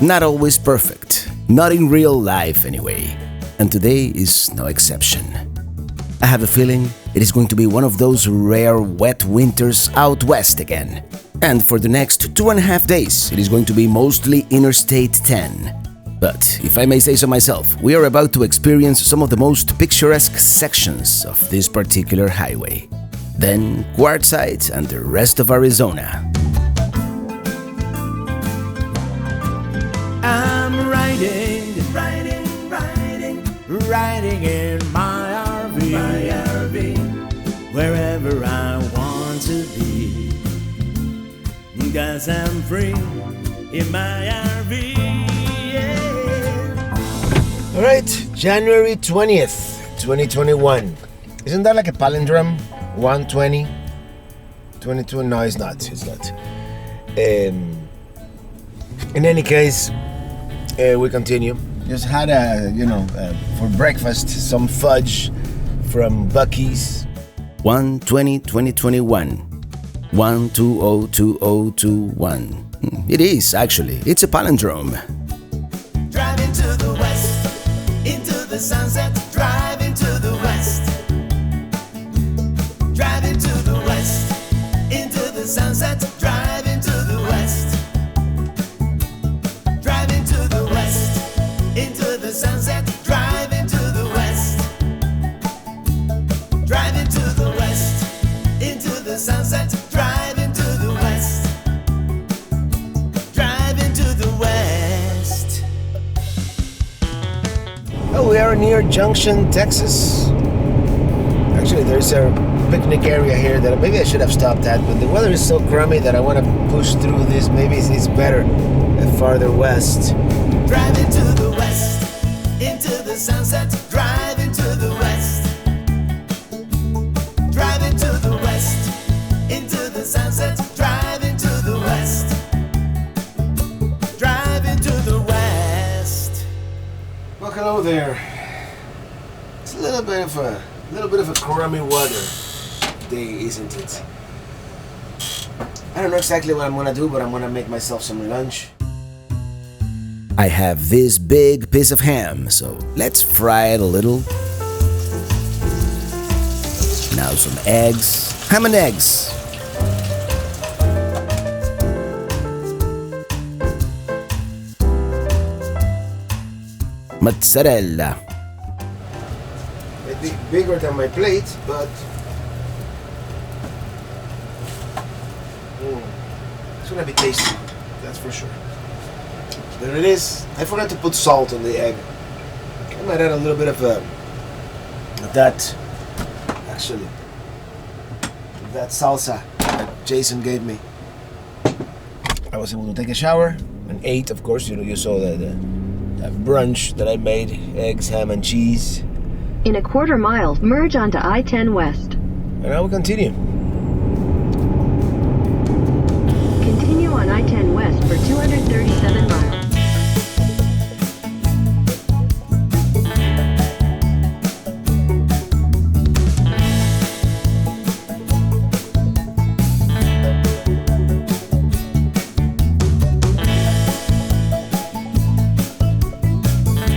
Not always perfect, not in real life anyway, and today is no exception. I have a feeling it is going to be one of those rare wet winters out west again. And for the next 2.5 days, it is going to be mostly Interstate 10. But, if I may say so myself, we are about to experience some of the most picturesque sections of this particular highway. Then, Quartzsite and the rest of Arizona. I'm riding in my RV, wherever I want to be, 'cause I'm free in my RV, yeah. Alright, January 20th, 2021. Isn't that like a palindrome? 120? 22? No, it's not. In any case, we continue. Just had for breakfast, some fudge from Buc-ee's. 1/20/2021. 1/20/2021. It is, actually. It's a palindrome. Driving to the west, into the sunset, driving to the west. Driving to the west, into the sunset, driving to the west. Driving to the west, into the sunset, driving to the west. Driving to the west, into the sunset, driving to the west. Driving to the west. Oh, we are near Junction, Texas. Actually, there's a picnic area here that maybe I should have stopped at, but the weather is so crummy that I want to push through this. Maybe it's better farther west. Driving to the west, into the sunset, driving to the west. Driving to the west, into the sunset, driving to the west. Driving to the west. Well, hello there. It's a little bit of a crummy weather day, isn't it? I don't know exactly what I'm gonna do, but I'm gonna make myself some lunch. I have this big piece of ham, so let's fry it a little. Now some eggs. Ham and eggs. Mozzarella. A bit bigger than my plate, but it's gonna be tasty, that's for sure. There it is. I forgot to put salt on the egg. I might add a little bit of that salsa that Jason gave me. I was able to take a shower and ate, of course. You saw the brunch that I made: eggs, ham, and cheese. In a quarter mile, merge onto I-10 West. And now we continue. Continue on I-10 West for 237 miles.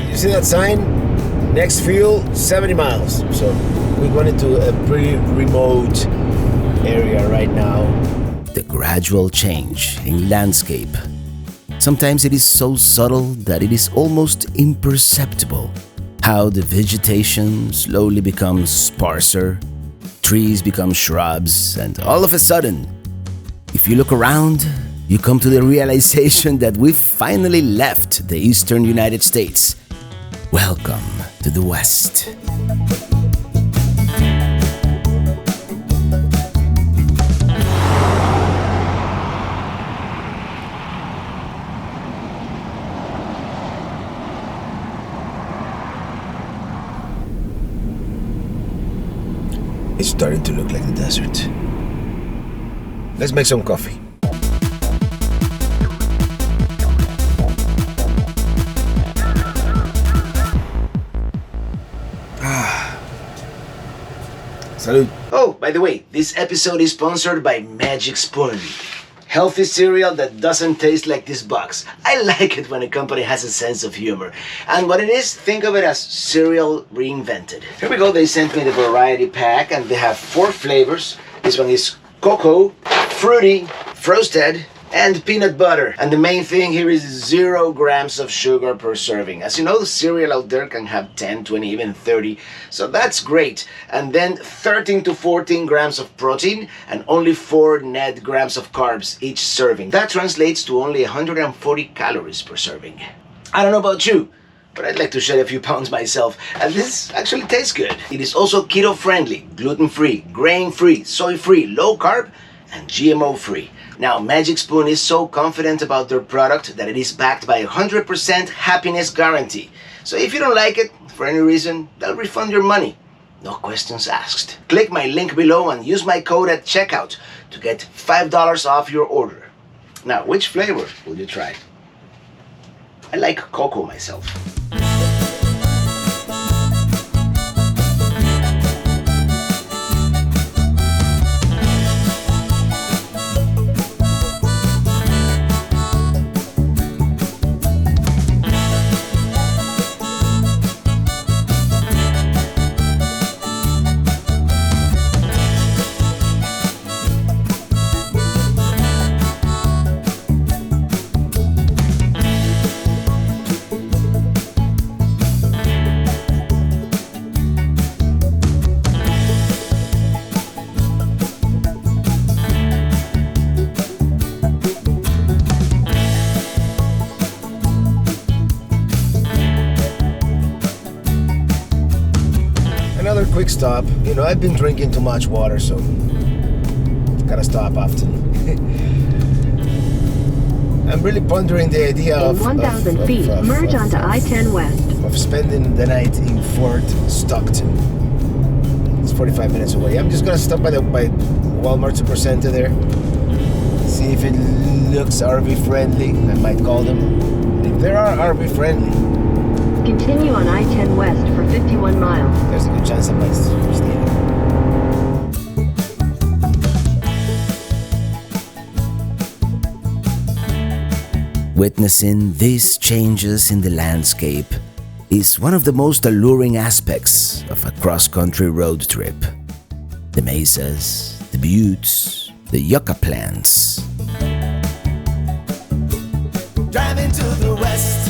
You see that sign? Next fuel, 70 miles. So we're going into a pretty remote area right now. The gradual change in landscape. Sometimes it is so subtle that it is almost imperceptible. How the vegetation slowly becomes sparser, trees become shrubs, and all of a sudden, if you look around, you come to the realization that we've finally left the eastern United States. Welcome to the West. It's starting to look like the desert. Let's make some coffee. Salud. Oh, by the way, this episode is sponsored by Magic Spoon. Healthy cereal that doesn't taste like this box. I like it when a company has a sense of humor. And what it is, think of it as cereal reinvented. Here we go, they sent me the variety pack and they have 4 flavors. This one is cocoa, fruity, frosted, and peanut butter. And the main thing here is 0 grams of sugar per serving. As you know, the cereal out there can have 10, 20, even 30. So that's great. And then 13 to 14 grams of protein and only 4 net grams of carbs each serving. That translates to only 140 calories per serving. I don't know about you, but I'd like to shed a few pounds myself, and this actually tastes good. It is also keto-friendly, gluten-free, grain-free, soy-free, low-carb, and GMO-free. Now, Magic Spoon is so confident about their product that it is backed by a 100% happiness guarantee. So if you don't like it, for any reason, they'll refund your money. No questions asked. Click my link below and use my code at checkout to get $5 off your order. Now, which flavor will you try? I like cocoa myself. Another quick stop. You know, I've been drinking too much water, so gotta stop often. I'm really pondering the idea In 1,000 feet, merge onto I-10 West. Of spending the night in Fort Stockton. It's 45 minutes away. I'm just gonna stop by Walmart Supercenter there. See if it looks RV friendly. I might call them. If they are RV friendly, Continue on I-10 West for 51 miles. there's a good chance I might stay there. Witnessing these changes in the landscape is one of the most alluring aspects of a cross-country road trip. The mesas, the buttes, the yucca plants. Driving to the west.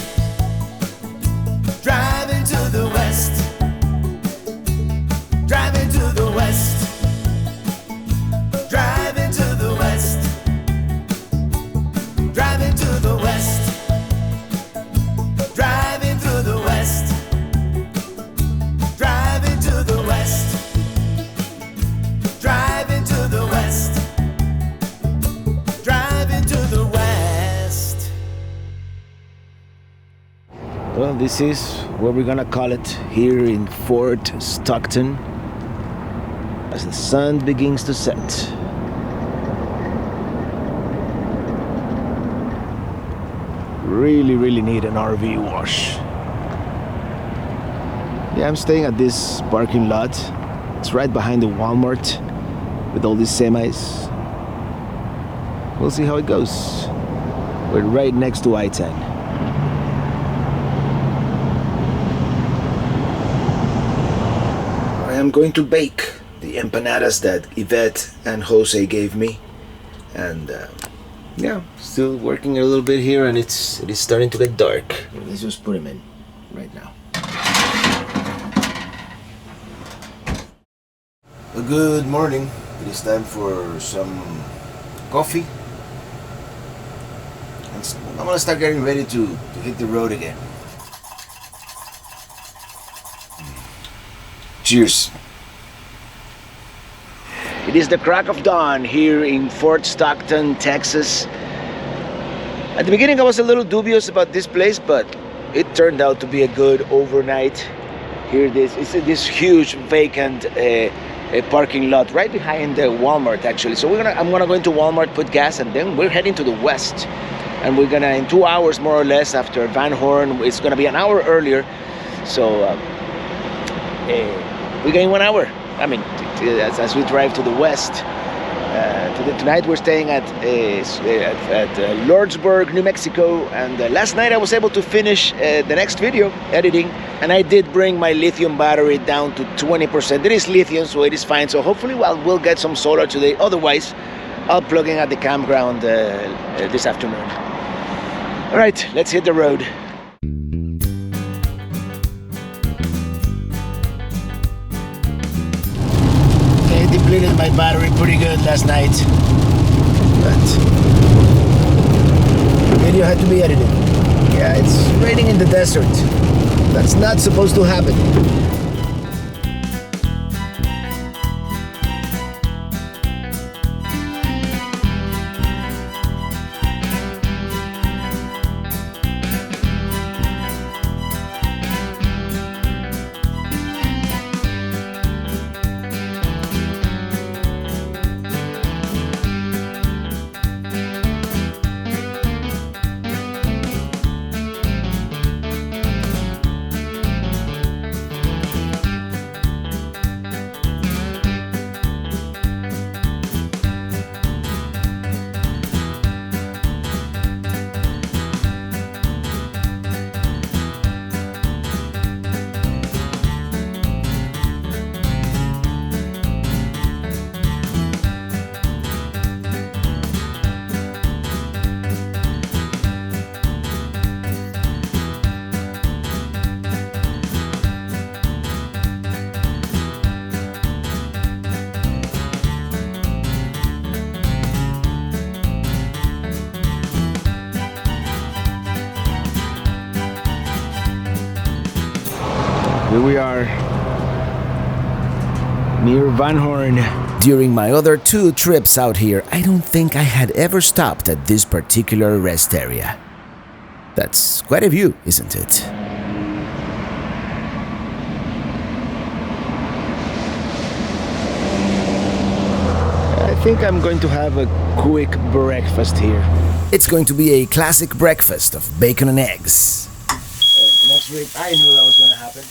Driving to the west. Driving to the west. Driving to the west. Driving to the west. Driving through the west. Driving to the west. Driving to the west. Driving to the west. Well, this is what we're gonna call it here in Fort Stockton as the sun begins to set. Really need an RV wash. Yeah, I'm staying at this parking lot. It's right behind the Walmart with all these semis. We'll see how it goes. We're right next to I-10. I am going to bake the empanadas that Yvette and Jose gave me, and yeah, still working a little bit here, and it is starting to get dark. Let's just put them in right now. Well, good morning. It is time for some coffee. And I'm gonna start getting ready to hit the road again. Cheers. It is the crack of dawn here in Fort Stockton, Texas. At the beginning I was a little dubious about this place, but it turned out to be a good overnight. Here it is. It's this huge vacant parking lot right behind the Walmart actually. So I'm gonna go into Walmart, put gas, and then we're heading to the west. And we're gonna, in 2 hours more or less after Van Horn, it's gonna be an hour earlier. So we gain 1 hour. I mean, as we drive to the west. Tonight we're staying at Lordsburg, New Mexico, and last night I was able to finish the next video editing, and I did bring my lithium battery down to 20%. It is lithium, so it is fine. So hopefully we'll get some solar today. Otherwise, I'll plug in at the campground this afternoon. All right, let's hit the road. I depleted my battery pretty good last night, but the video had to be edited. Yeah, it's raining in the desert. That's not supposed to happen. Here we are, near Van Horn. During my other 2 trips out here, I don't think I had ever stopped at this particular rest area. That's quite a view, isn't it? I think I'm going to have a quick breakfast here. It's going to be a classic breakfast of bacon and eggs. Next week, I knew that was going to happen.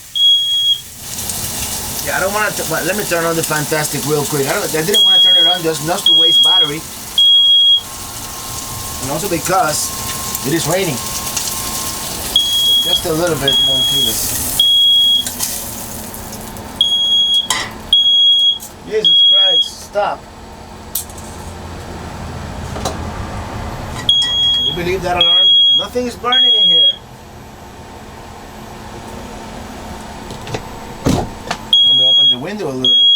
Yeah, I don't want to. Let me turn on the Fantastic real quick. I didn't want to turn it on just not to waste battery, and also because it is raining. Just a little bit, won't feel it. Jesus Christ! Stop! Can you believe that alarm? Nothing is burning in here. Let me open the window a little bit.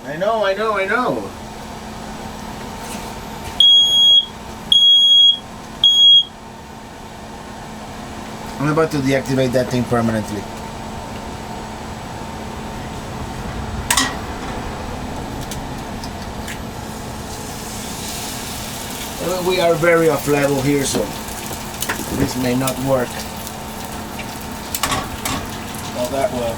I know. I'm about to deactivate that thing permanently. We are very off level here, so this may not work all that well.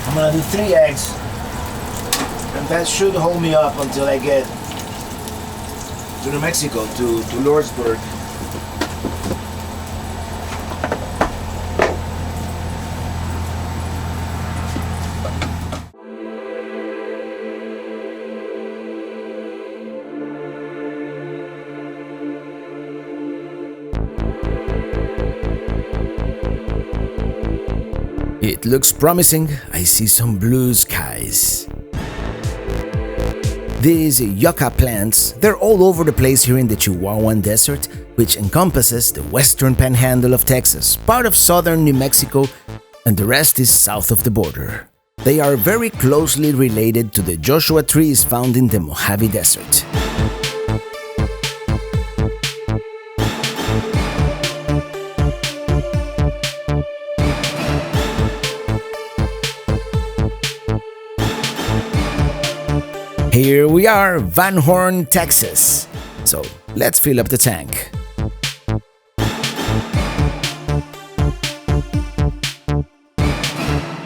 I'm gonna do 3 eggs, and that should hold me up until I get to New Mexico, to Lordsburg. It looks promising. I see some blue skies. These yucca plants, they're all over the place here in the Chihuahuan Desert, which encompasses the western panhandle of Texas, part of southern New Mexico, and the rest is south of the border. They are very closely related to the Joshua trees found in the Mojave Desert. Here we are, Van Horn, Texas. So let's fill up the tank.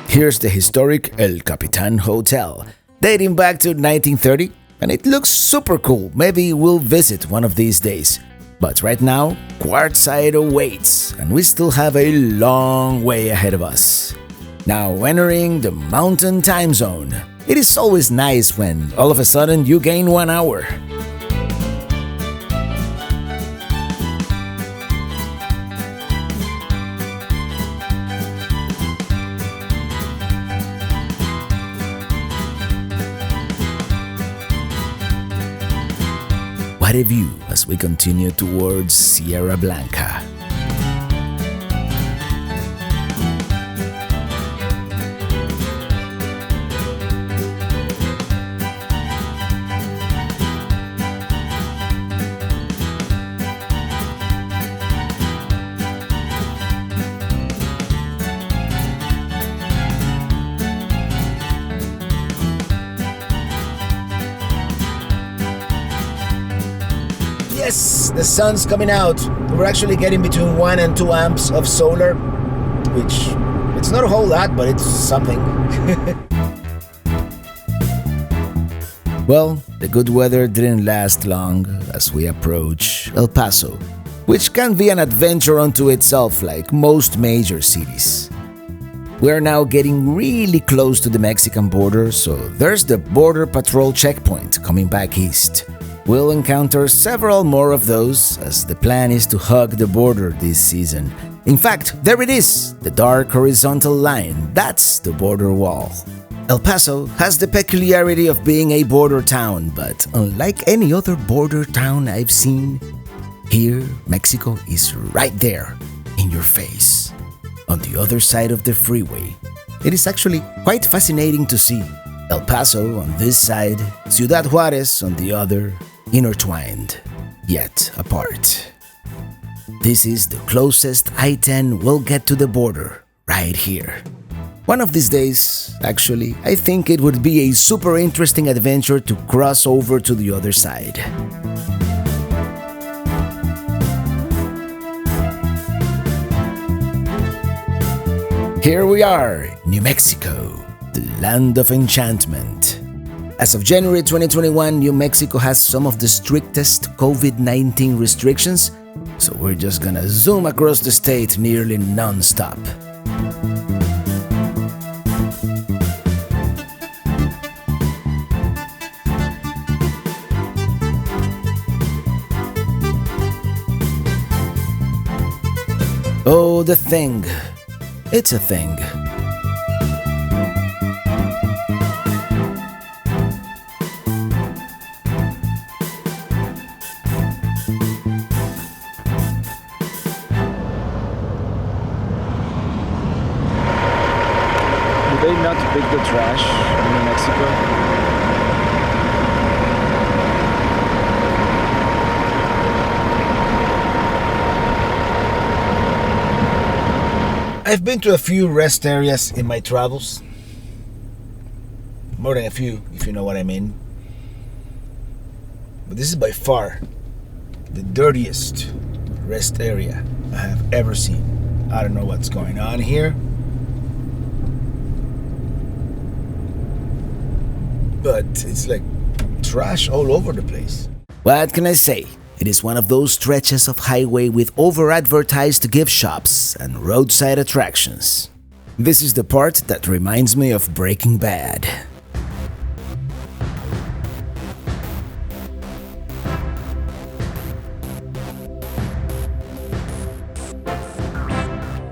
Here's the historic El Capitan Hotel, dating back to 1930, and it looks super cool. Maybe we'll visit one of these days. But right now, Quartzsite awaits, and we still have a long way ahead of us. Now entering the Mountain Time Zone. It is always nice when all of a sudden you gain 1 hour. What a view as we continue towards Sierra Blanca. Yes, the sun's coming out. We're actually getting between 1 and 2 amps of solar, which it's not a whole lot, but it's something. Well, the good weather didn't last long as we approach El Paso, which can be an adventure unto itself like most major cities. We are now getting really close to the Mexican border, so there's the border patrol checkpoint coming back east. We'll encounter several more of those, as the plan is to hug the border this season. In fact, there it is, the dark horizontal line, that's the border wall. El Paso has the peculiarity of being a border town, but unlike any other border town I've seen, here Mexico is right there, in your face, on the other side of the freeway. It is actually quite fascinating to see El Paso on this side, Ciudad Juárez on the other, intertwined, yet apart. This is the closest I-10 will get to the border, right here. One of these days, actually, I think it would be a super interesting adventure to cross over to the other side. Here we are, New Mexico, the land of enchantment. As of January 2021, New Mexico has some of the strictest COVID-19 restrictions, so we're just gonna zoom across the state nearly non-stop. Oh, the thing. It's a thing. They not pick the trash in New Mexico? I've been to a few rest areas in my travels. More than a few, if you know what I mean. But this is by far the dirtiest rest area I have ever seen. I don't know what's going on here, but it's like trash all over the place. What can I say? It is one of those stretches of highway with over-advertised gift shops and roadside attractions. This is the part that reminds me of Breaking Bad.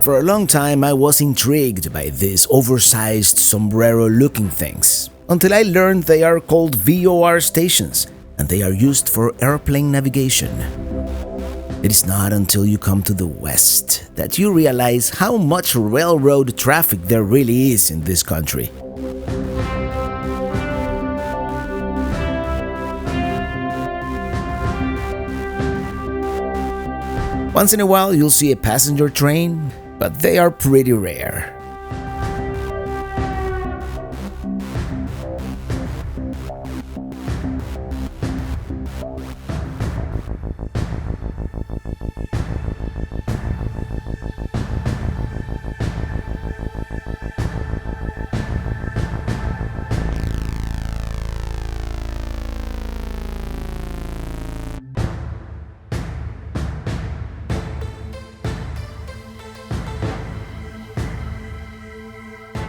For a long time I was intrigued by these oversized sombrero-looking things, until I learned they are called VOR stations, and they are used for airplane navigation. It is not until you come to the west that you realize how much railroad traffic there really is in this country. Once in a while you'll see a passenger train, but they are pretty rare.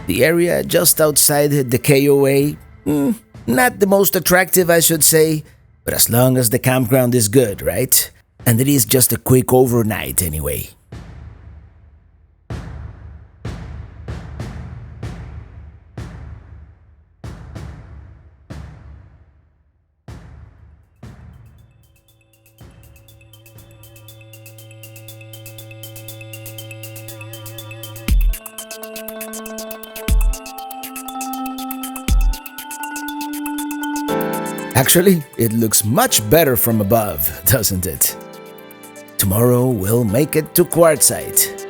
The area just outside the KOA, not the most attractive, I should say, but as long as the campground is good, right? And it is just a quick overnight anyway. Actually, it looks much better from above, doesn't it? Tomorrow we'll make it to Quartzsite.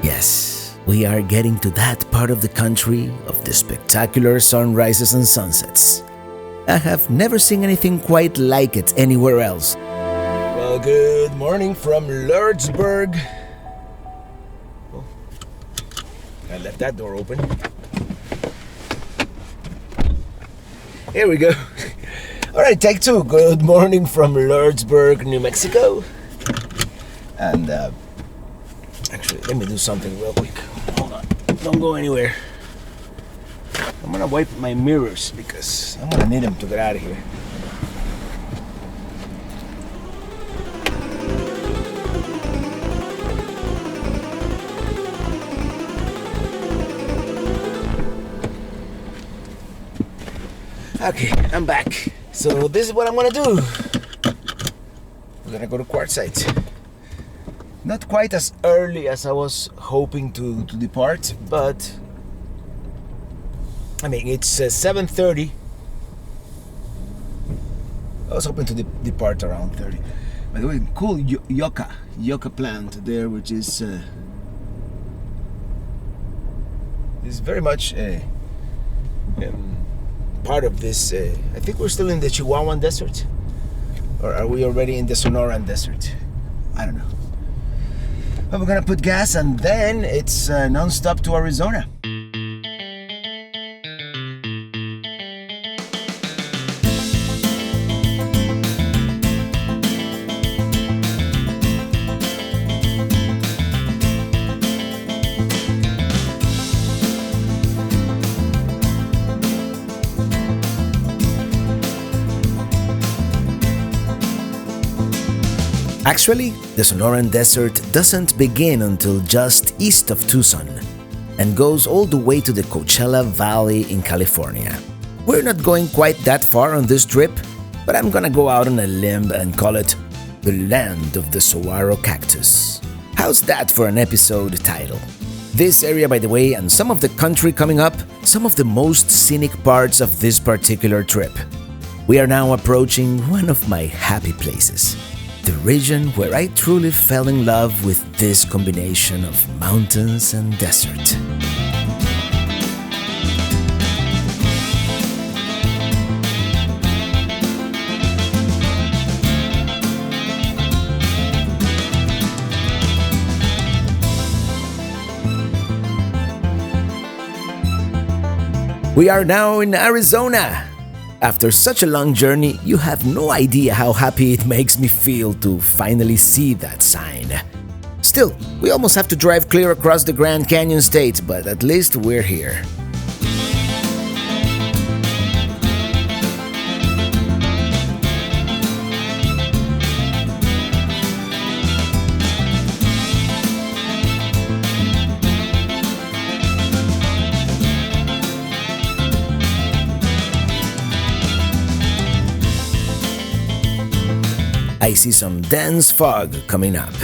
Yes, we are getting to that part of the country of the spectacular sunrises and sunsets. I have never seen anything quite like it anywhere else. Well, good morning from Lordsburg. Oh, I left that door open. Here we go. All right, take two. Good morning from Lordsburg, New Mexico. And actually, let me do something real quick. Hold on. Don't go anywhere. I'm gonna wipe my mirrors because I'm gonna need them to get out of here. Okay, I'm back. So this is what I'm gonna do. We're gonna go to Quartzsite. Not quite as early as I was hoping to depart, but I mean it's 7:30. I was hoping to depart around 30. By the way, cool yucca plant there, which is very much part of this. I think we're still in the Chihuahuan Desert, or are we already in the Sonoran Desert? I don't know. But we're gonna put gas and then it's non-stop to Arizona. Actually, the Sonoran Desert doesn't begin until just east of Tucson and goes all the way to the Coachella Valley in California. We're not going quite that far on this trip, but I'm gonna go out on a limb and call it the land of the saguaro cactus. How's that for an episode title? This area, by the way, and some of the country coming up, some of the most scenic parts of this particular trip. We are now approaching one of my happy places. The region where I truly fell in love with this combination of mountains and desert. We are now in Arizona. After such a long journey, you have no idea how happy it makes me feel to finally see that sign. Still, we almost have to drive clear across the Grand Canyon State, but at least we're here. I see some dense fog coming up.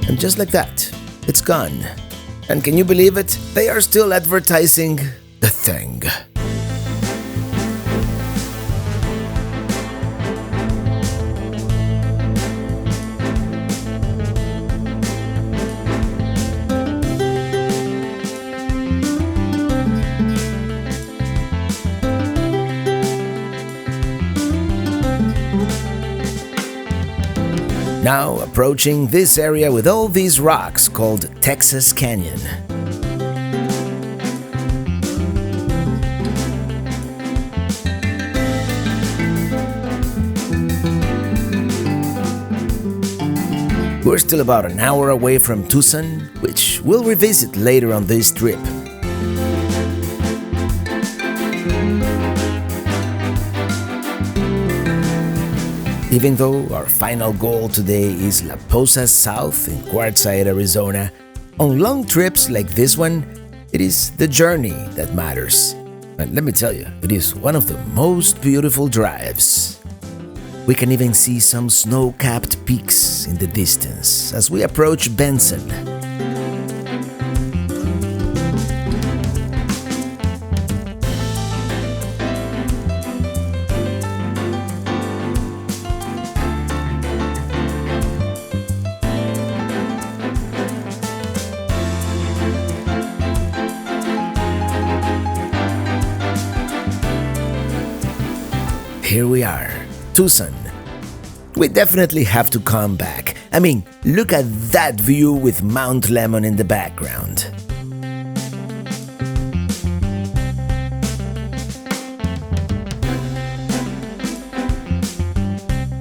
And just like that, it's gone. And can you believe it? They are still advertising the thing. Now approaching this area with all these rocks called Texas Canyon. We're still about an hour away from Tucson, which we'll revisit later on this trip. Even though our final goal today is La Posa South in Quartzsite, Arizona, on long trips like this one, it is the journey that matters. And let me tell you, it is one of the most beautiful drives. We can even see some snow-capped peaks in the distance as we approach Benson. Here we are, Tucson. We definitely have to come back. I mean, look at that view with Mount Lemmon in the background.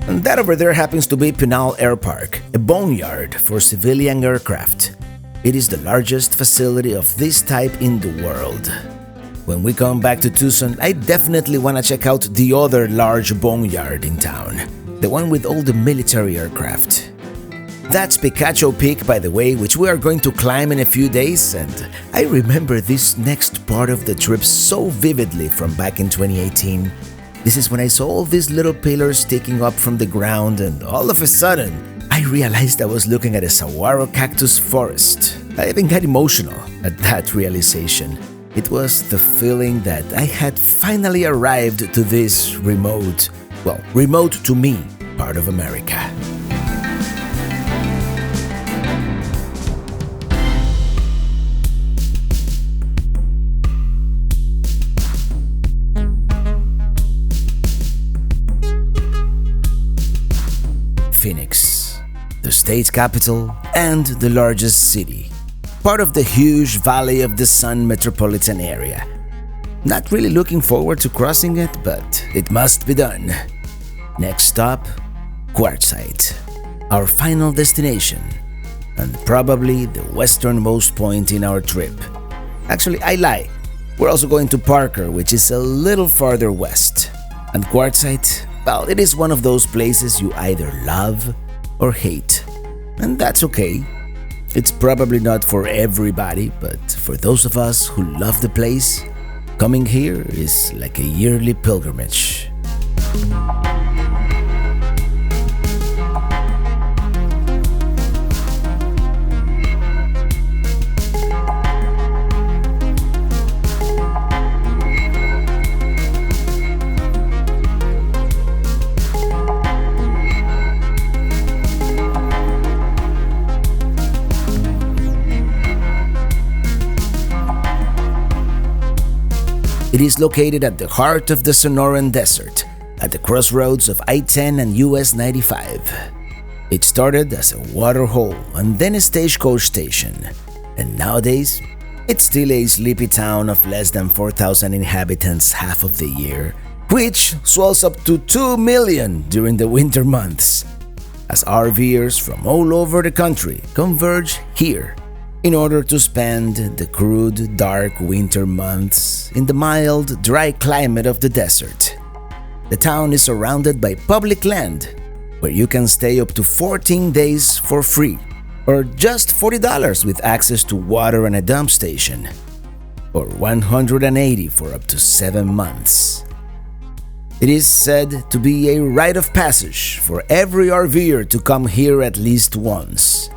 And that over there happens to be Pinal Air Park, a boneyard for civilian aircraft. It is the largest facility of this type in the world. When we come back to Tucson, I definitely want to check out the other large boneyard in town, the one with all the military aircraft. That's Picacho Peak, by the way, which we are going to climb in a few days, and I remember this next part of the trip so vividly from back in 2018. This is when I saw all these little pillars sticking up from the ground, and all of a sudden, I realized I was looking at a saguaro cactus forest. I even got emotional at that realization. It was the feeling that I had finally arrived to this remote to me, part of America. Phoenix, the state capital and the largest city. Part of the huge Valley of the Sun metropolitan area. Not really looking forward to crossing it, but it must be done. Next stop, Quartzsite, our final destination, and probably the westernmost point in our trip. Actually, I lie. We're also going to Parker, which is a little farther west. And Quartzsite, well, it is one of those places you either love or hate. And that's okay. It's probably not for everybody, but for those of us who love the place, coming here is like a yearly pilgrimage. It is located at the heart of the Sonoran Desert, at the crossroads of I-10 and US 95. It started as a water hole and then a stagecoach station, and nowadays, it's still a sleepy town of less than 4,000 inhabitants half of the year, which swells up to 2 million during the winter months, as RVers from all over the country converge here in order to spend the crude, dark winter months in the mild, dry climate of the desert. The town is surrounded by public land, where you can stay up to 14 days for free, or just $40 with access to water and a dump station, or $180 for up to 7 months. It is said to be a rite of passage for every RVer to come here at least once.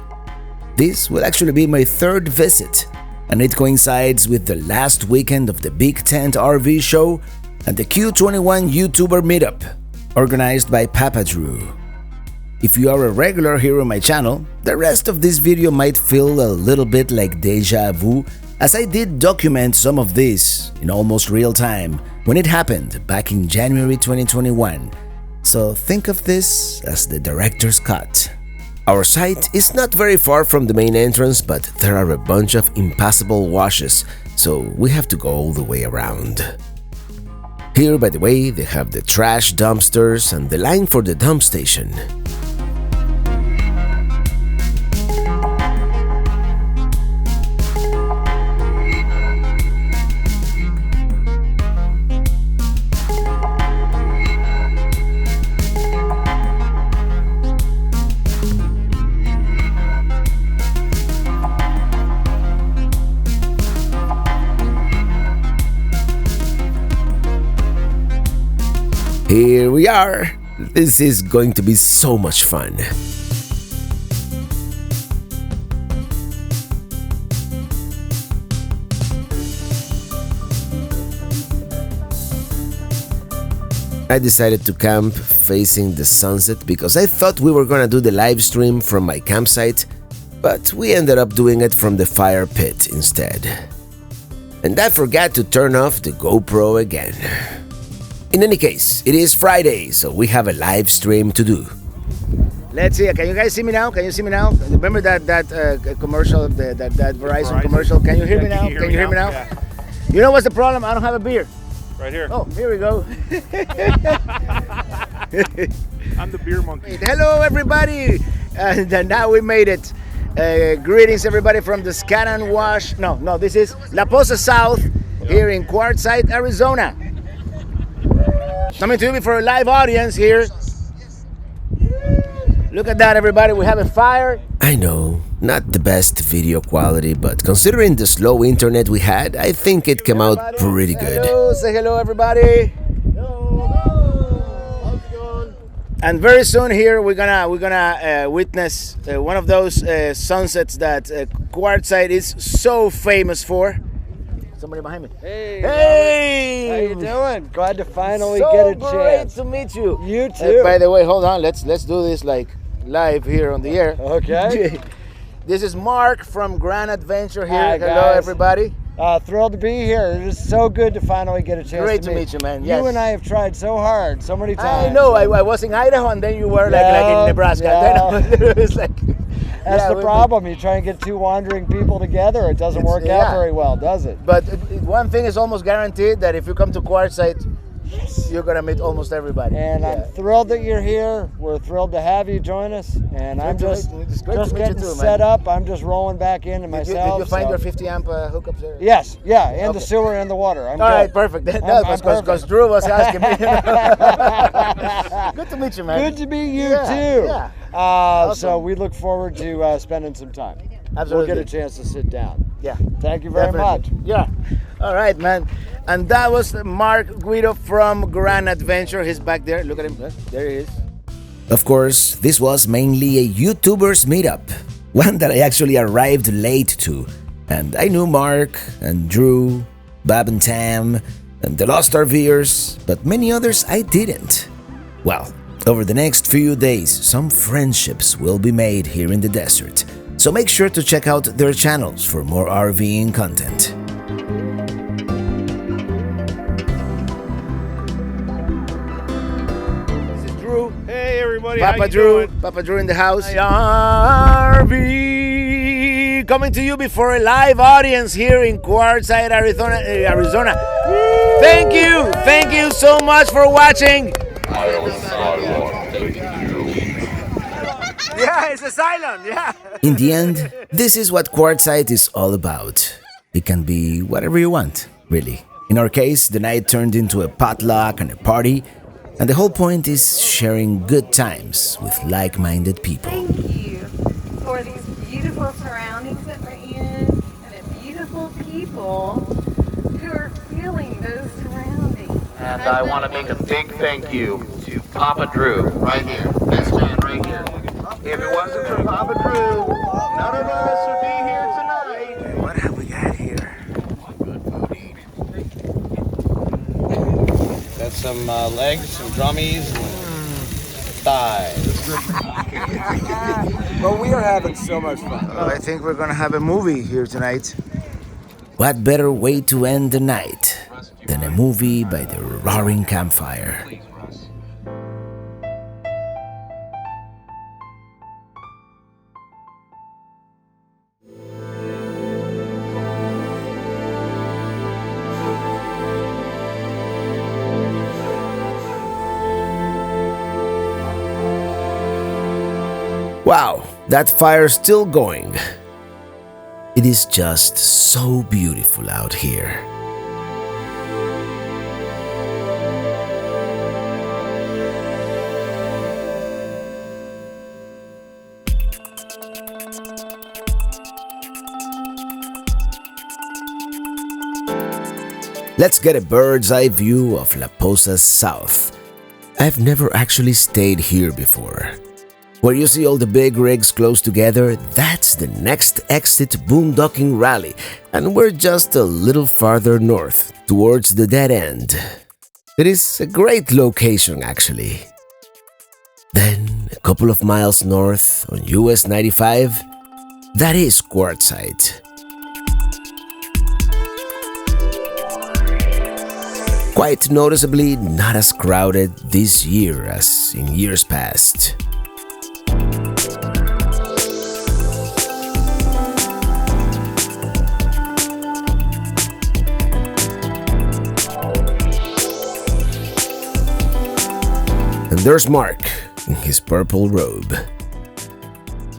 This will actually be my third visit, and it coincides with the last weekend of the Big Tent RV show and the Q21 YouTuber meetup, organized by Papa Drew. If you are a regular here on my channel, the rest of this video might feel a little bit like deja vu, as I did document some of this in almost real time when it happened back in January 2021. So think of this as the director's cut. Our site is not very far from the main entrance, but there are a bunch of impassable washes, so we have to go all the way around. Here, by the way, they have the trash dumpsters and the line for the dump station. Here we are! This is going to be so much fun. I decided to camp facing the sunset because I thought we were gonna do the live stream from my campsite, but we ended up doing it from the fire pit instead. And I forgot to turn off the GoPro again. In any case, it is Friday, so we have a live stream to do. Let's see. Can you guys see me now? Can you see me now? Remember that commercial, that Verizon commercial? Can you hear me now? Can you hear me now? Yeah. You know what's the problem? I don't have a beer. Right here. Oh, here we go. I'm the beer monkey. Hello, everybody. And now we made it. Greetings, everybody, from the Scaddan Wash. No, this is La Posa South here in Quartzsite, Arizona. Coming to you for a live audience here. Look at that, everybody. We have a fire. I know, not the best video quality, but considering the slow internet we had, I think it came out pretty good. Hello, say hello, everybody. Hello. How's it going? And very soon here we're gonna witness one of those sunsets that Quartzsite is so famous for. Somebody behind me. Hey, Hey! how you doing? Glad to finally So get a great chance. to meet you. You too. By the way, hold on. Let's do this like live here on the air. Okay. This is Mark from Grand Adventure here. Hi, Hello, guys. everybody. Thrilled to be here. It is so good to finally get a chance Great to to meet you, man. Yes. You and I have tried so hard, so many times. I know. I was in Idaho, and then you were like Yeah, in Nebraska. yeah. Then it was like. That's yeah, the problem. You try and get two wandering people together, it doesn't work out very well, does it? But one thing is almost guaranteed, that if you come to Quartzsite, you're gonna meet almost everybody. And I'm thrilled that you're here. We're thrilled to have you join us. And I'm just getting set up. I'm just rolling back into myself. Did you find your 50 amp hookups there? Yes, yeah, and the Okay. sewer and the water. I'm All right, good. perfect. I'm Because perfect. Drew was asking me. Good to meet you, man. Good to meet you Yeah, too. yeah. So Awesome. we look forward to spending some time. Absolutely. We'll get a chance to sit down. Yeah. Thank you very much. Yeah. All right, man. And that was Mark Guido from Grand Adventure. He's back there. Look at him. There he is. Of course, this was mainly a YouTubers meetup, one that I actually arrived late to, and I knew Mark and Drew, Bob and Tam, and the Lost RV'ers, but many others I didn't. Well, over the next few days, some friendships will be made here in the desert, so make sure to check out their channels for more RVing content. This is Drew. Hey everybody, how Papa you Drew. doing? Papa Drew in the house. RV coming to you before a live audience here in Quartzsite, Arizona. Thank you so much for watching. Yeah, it's a silent. Yeah. In the end, this is what Quartzsite is all about. It can be whatever you want, really. In our case, the night turned into a potluck and a party, and the whole point is sharing good times with like-minded people. Thank you for these beautiful surroundings that we're in and the beautiful people who are feeling those surroundings. And I want to make a big thank you to Papa Drew, right here. This man right here. If it wasn't for Papa Drew, none of us some legs, some drummies, and thighs. But we are having so much fun. I think we're gonna have a movie here tonight. What better way to end the night than a movie by the roaring campfire? Wow, that fire's still going. It is just so beautiful out here. Let's get a bird's eye view of La Posa's south. I've never actually stayed here before. Where you see all the big rigs close together, that's the next exit boondocking rally, and we're just a little farther north, towards the dead end. It is a great location, actually. Then, a couple of miles north, on US 95, that is Quartzsite. Quite noticeably not as crowded this year as in years past. And there's Mark in his purple robe.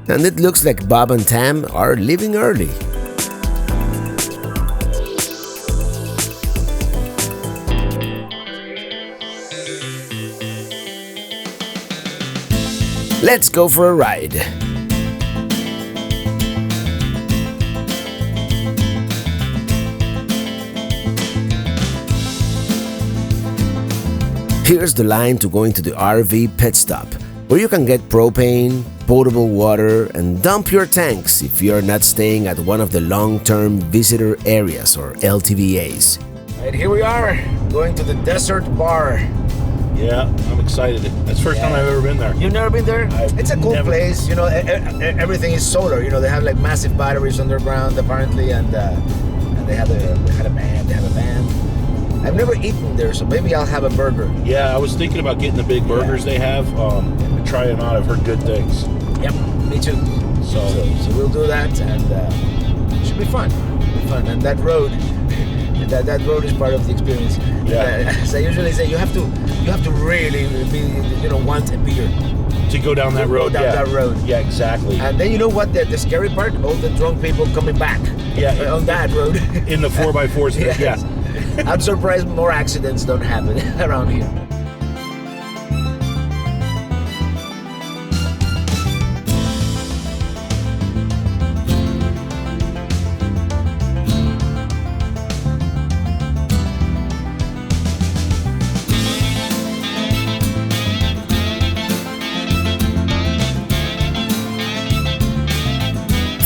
And it looks like Bob and Tam are leaving early. Let's go for a ride. Here's the line to go into the RV pit stop, where you can get propane, potable water, and dump your tanks if you're not staying at one of the long-term visitor areas or LTVAs. Right, here we are, going to the Desert Bar. Yeah, I'm excited. That's the first time I've ever been there. You've never been there? It's a cool never. place. You know, everything is solar. You know, they have like massive batteries underground apparently, and they had a band. They have a band. I've never eaten there, so maybe I'll have a burger. Yeah, I was thinking about getting the big burgers they have and try them out. I've heard good things. Yep, me too. So we'll do that, and it should be fun. And that road, that road is part of the experience. Yeah. As I usually say, you have to really be, want a beer To go down that road. Go down that road. Yeah, exactly. And then you know what? The scary part? All the drunk people coming back. Yeah. On that road. In the 4x4s. Yes. Yeah. I'm surprised more accidents don't happen around here.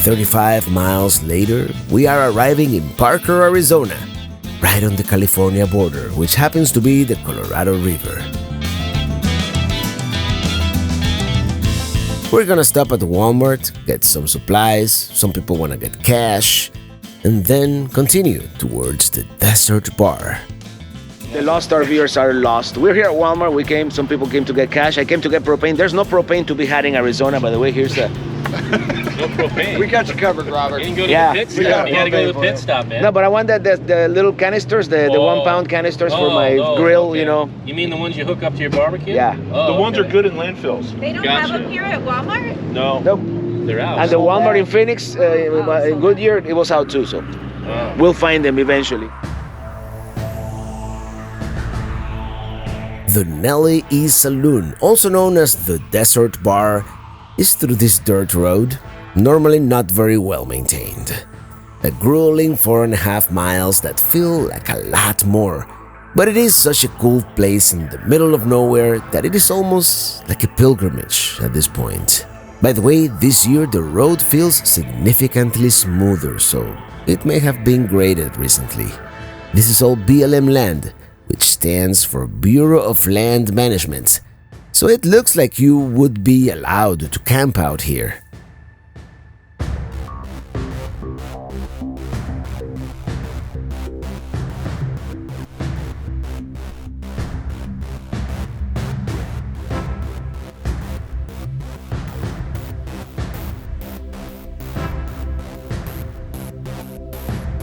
"35 miles later, we are arriving in Parker, Arizona, right on the California border, which happens to be the Colorado River. We're gonna stop at the Walmart, get some supplies, some people wanna get cash, and then continue towards the Desert Bar. The Lost RV'ers are lost. We're here at Walmart. Some people came to get cash. I came to get propane. There's no propane to be had in Arizona, by the way. Here's the... No propane. We got you covered, Robert. You can go to Yeah. the pit stop. You gotta go to the pit stop, man. No, but I want the little canisters, the 1 pound canisters for my grill, okay. you know. You mean the ones you hook up to your barbecue? Yeah. The ones are good in landfills. They don't Gotcha. have them here at Walmart? No. Nope. They're out. And the Walmart in Phoenix, in Goodyear, it was out too, so Wow. we'll find them eventually. The Nellie East Saloon, also known as the Desert Bar, is through this dirt road, normally not very well maintained. A grueling 4.5 miles that feel like a lot more, but it is such a cool place in the middle of nowhere that it is almost like a pilgrimage at this point. By the way, this year the road feels significantly smoother, so it may have been graded recently. This is all BLM land, which stands for Bureau of Land Management, so it looks like you would be allowed to camp out here.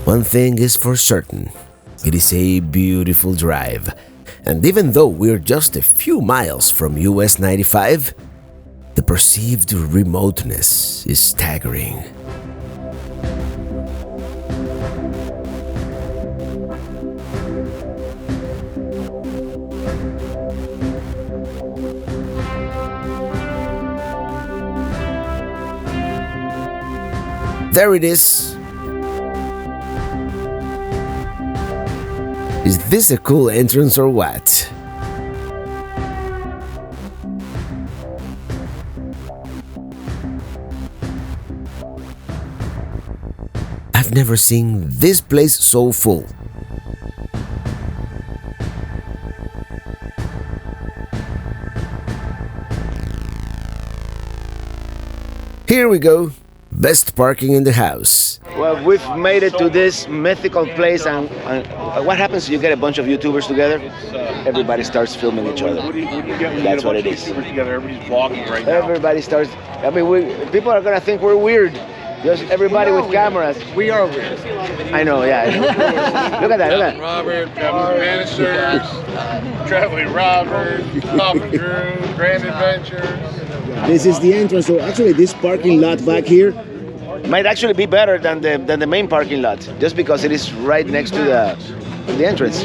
One thing is for certain, it is a beautiful drive, and even though we're just a few miles from US 95, the perceived remoteness is staggering. There it is. Is this a cool entrance or what? I've never seen this place so full. Here we go. Best parking in the house. Well, we've made it to this mythical place, and what happens if you get a bunch of YouTubers together? Everybody starts filming each other. That's what it is. Everybody's vlogging right now. Everybody starts. I mean, people are gonna think we're weird. Just everybody with cameras. We are weird. I know, yeah. Look at that, look at that. Robert, Traveling Managers, Traveling Robbers, Papa Drew, Grand Adventures. This is the entrance. So actually, this parking lot back here might actually be better than the main parking lot, just because it is right next to the entrance.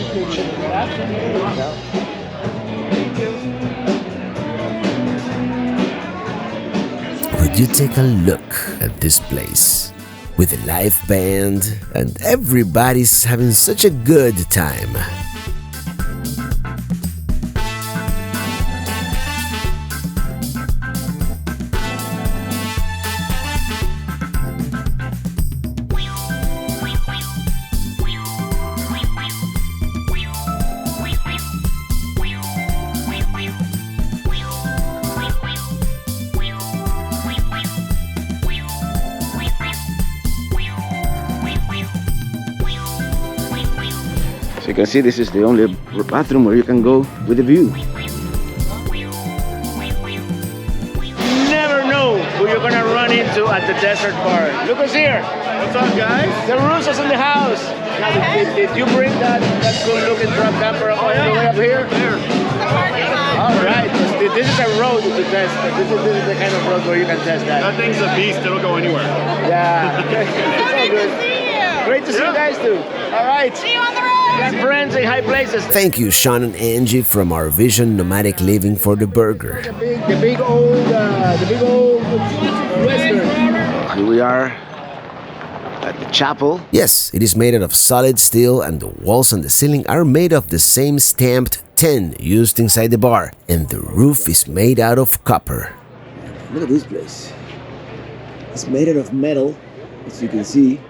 Would you take a look at this place? With a live band and everybody's having such a good time. So you can see this is the only bathroom where you can go with a view. Never know who you're gonna run into at the desert bar. Look who's here. What's up, guys? The Russos in the house. Now, did you bring that good looking truck camper all the way up here? All right. This is a road to test. This is the kind of road where you can test that. That thing's a beast. It'll go anywhere. Yeah. It's all good. Great to see you guys too. All right. See you on the road. Got friends in high places. Thank you, Sean and Angie from ouRVision Nomadic Living for the burger. The big old Western. Here we are at the chapel. Yes, it is made out of solid steel, and the walls and the ceiling are made of the same stamped tin used inside the bar, and the roof is made out of copper. Look at this place. It's made out of metal, as you can see.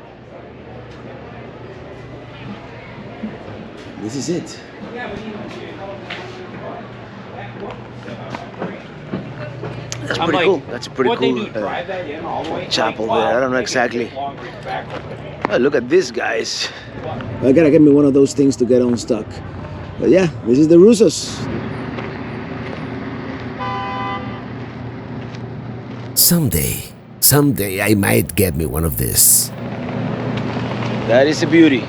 This is it. That's pretty cool. That's a pretty cool chapel there. I don't know exactly. Oh, look at this, guys. I gotta get me one of those things to get unstuck. But yeah, this is the Russos. Someday I might get me one of this. That is a beauty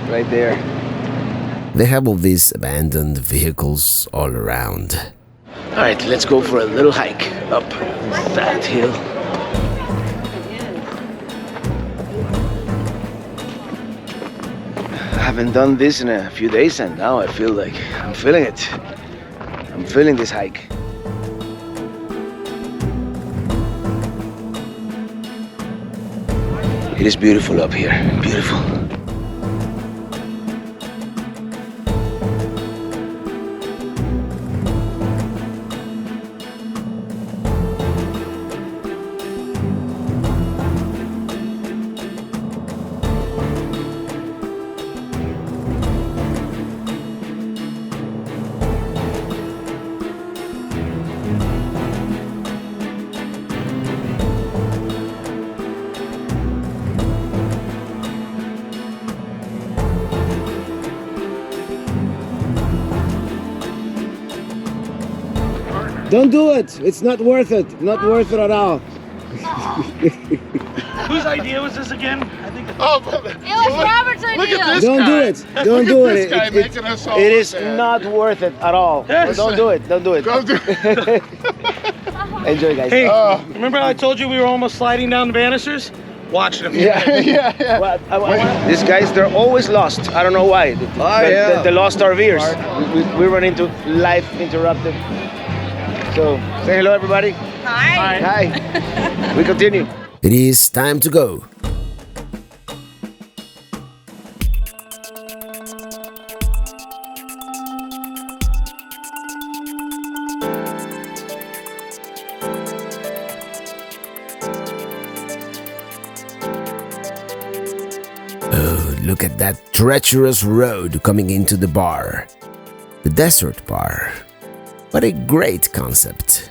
right there. They have all these abandoned vehicles all around. All right, let's go for a little hike up that hill. I haven't done this in a few days, and now I feel like I'm feeling it. I'm feeling this hike. It is beautiful up here, beautiful. Don't do it. It's not worth it. Not worth it at all. Whose idea was this again? I think It was Robert's idea. Look at this Don't guy. do it. Don't do it. This guy making us all It is sad. not worth it at all. Yes. Don't do it. Don't do it. Don't do it. Enjoy, guys. Hey, remember I told you we were almost sliding down the banisters? Watching them. Yeah. Well, these guys, they're always lost. I don't know why. The Lost RV'ers. We run into Lyf Uninterrupted. So, say hello, everybody. Hi. Hi. We continue. It is time to go. Oh, look at that treacherous road coming into the bar. The desert bar. What a great concept.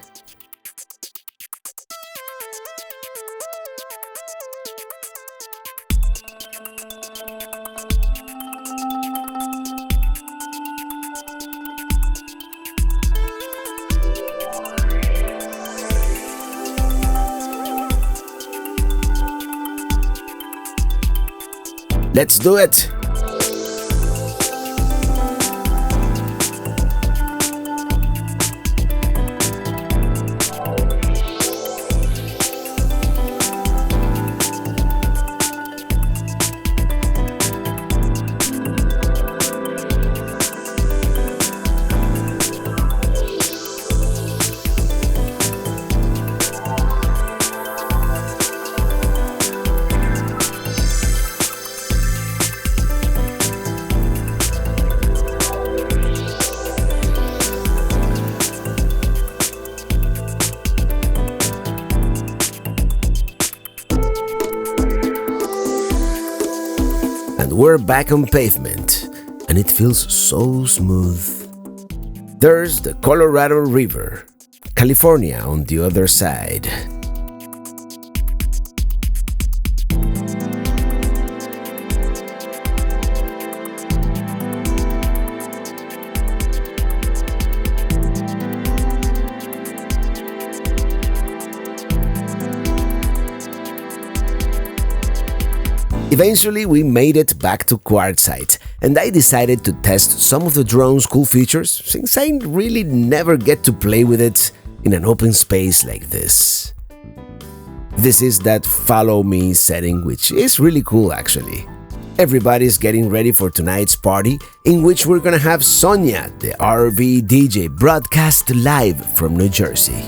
Let's do it! We're back on pavement, and it feels so smooth. There's the Colorado River, California on the other side. Eventually, we made it back to Quartzsite, and I decided to test some of the drone's cool features, since I really never get to play with it in an open space like this. This is that follow me setting, which is really cool actually. Everybody's getting ready for tonight's party, in which we're gonna have Sonia, the RV DJ, broadcast live from New Jersey.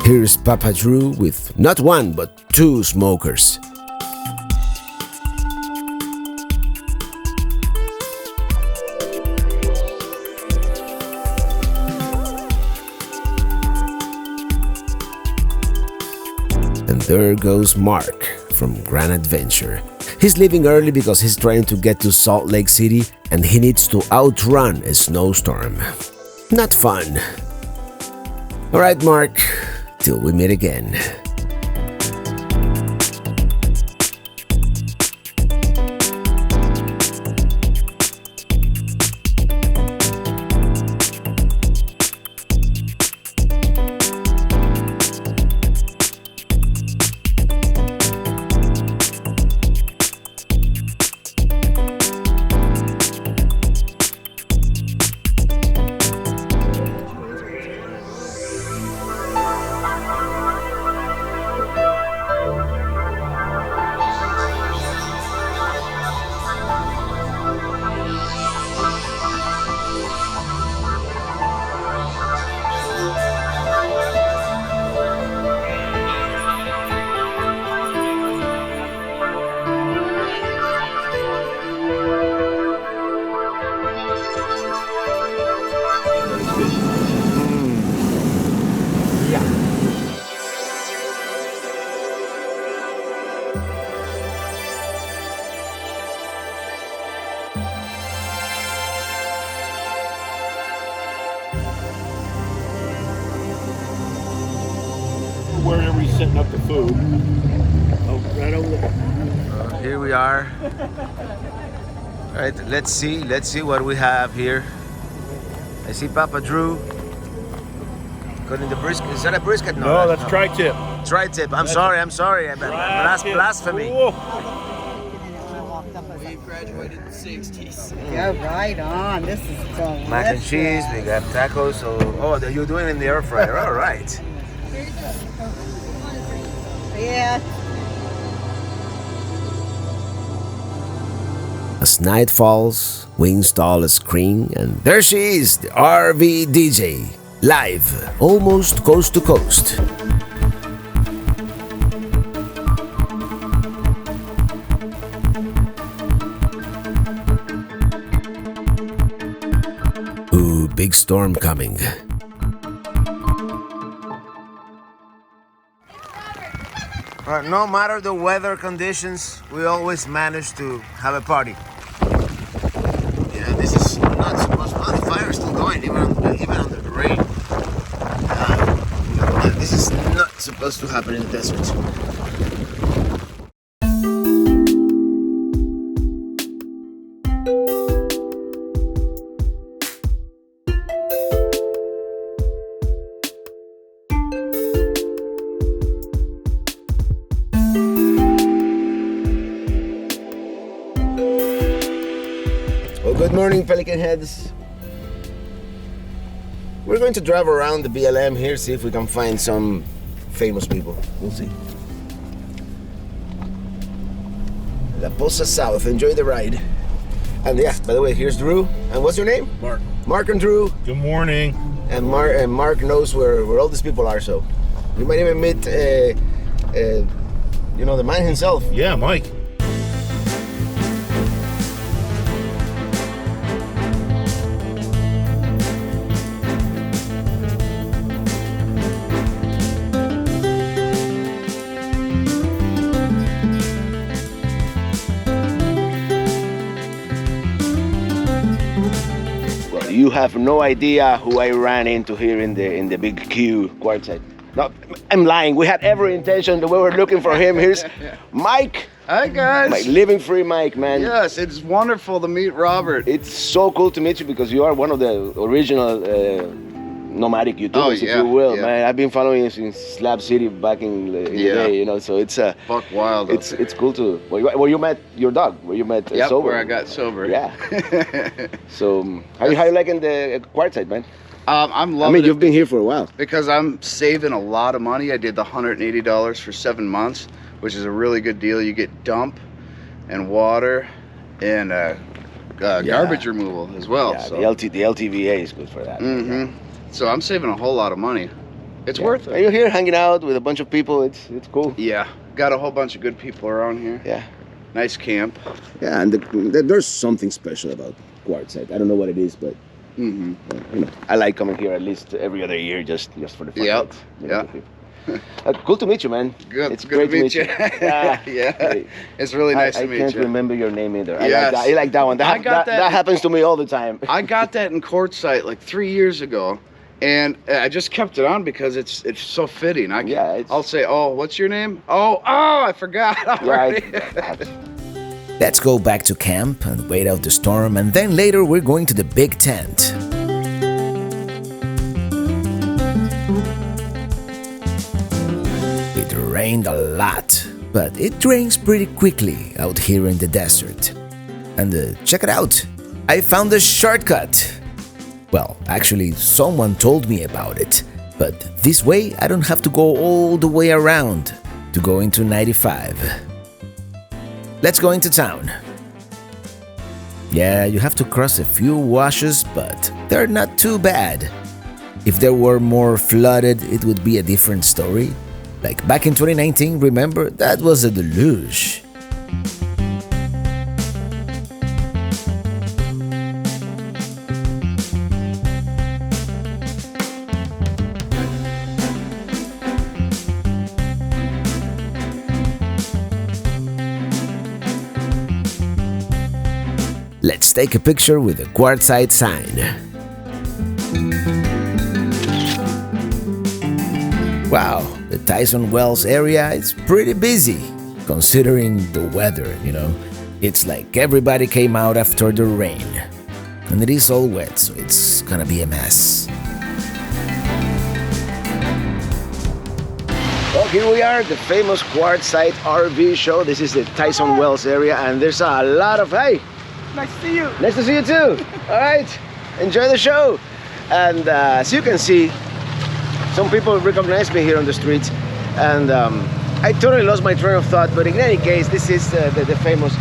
Here's Papa Drew with not one but two smokers. And there goes Mark from Grand Adventure. He's leaving early because he's trying to get to Salt Lake City and he needs to outrun a snowstorm. Not fun. Alright, Mark. Till we meet again. Wherever he's setting up the food. here we are. All right, let's see what we have here. I see Papa Drew cutting the brisket. Is that a brisket? No, that's tri-tip. Tri-tip. I'm sorry. Blasphemy. We graduated in the 60s. Yeah, right on. This is delicious. Mac and cheese. We got tacos. You're doing it in the air fryer. All right. Yeah. As night falls, we install a screen, and there she is, the RV DJ, live, almost coast to coast. Ooh, big storm coming. No matter the weather conditions, we always manage to have a party. Yeah, this is not supposed to. The fire is still going, even under the rain. This is not supposed to happen in the desert. Good morning, Pelican Heads. We're going to drive around the BLM here, see if we can find some famous people. We'll see. La Poza South. Enjoy the ride. And yeah, by the way, here's Drew. And what's your name? Mark. Mark and Drew. Good morning. And Mark knows where all these people are, so you might even meet, the man himself. Yeah, Mike. You have no idea who I ran into here in the big queue, Quartzsite. No, I'm lying. We had every intention that we were looking for him. Here's Mike. Hi, guys. My living free Mike, man. Yes, it's wonderful to meet Robert. It's so cool to meet you because you are one of the original nomadic YouTubers, if you will, man. I've been following you since Slab City back in the day, so it's buck wild. It's cool to where you met your dog, where you met sober. Where I got sober. Yeah. So how you liking the Quartzsite, man? I'm loving it. You've been here for a while. Because I'm saving a lot of money. I did the $180 for 7 months, which is a really good deal. You get dump and water and garbage removal as well. Yeah, so. the LTVA is good for that. Mm-hmm. So I'm saving a whole lot of money. It's worth it. And you're here hanging out with a bunch of people. It's cool. Yeah, got a whole bunch of good people around here. Yeah. Nice camp. Yeah, and there's something special about Quartzsite. I don't know what it is, but I like coming here at least every other year just for the fun. Yep. Yeah. Cool to meet you, man. Good. It's good great to meet you. Yeah. It's really nice to meet you. I can't remember your name either. Yes. I like that one. That happens to me all the time. I got that in Quartzsite like 3 years ago. And I just kept it on because it's so fitting. I'll say, oh, what's your name? Oh, I forgot. Let's go back to camp and wait out the storm, and then later we're going to the big tent. It rained a lot, but it drains pretty quickly out here in the desert. And check it out, I found a shortcut. Well, actually, someone told me about it, but this way I don't have to go all the way around to go into 95. Let's go into town. Yeah, you have to cross a few washes, but they're not too bad. If there were more flooded, it would be a different story. Like back in 2019, remember? That was a deluge. Let's take a picture with the Quartzsite sign. Wow, the Tyson Wells area is pretty busy. considering the weather, you know. It's like everybody came out after the rain. And it is all wet, so it's gonna be a mess. Well, here we are, the famous Quartzsite RV show. This is the Tyson Wells area, and there's a lot of... Hey! Nice to see you. Nice to see you too. All right, enjoy the show. And as you can see, some people recognize me here on the streets, and I totally lost my train of thought. But in any case, this is the famous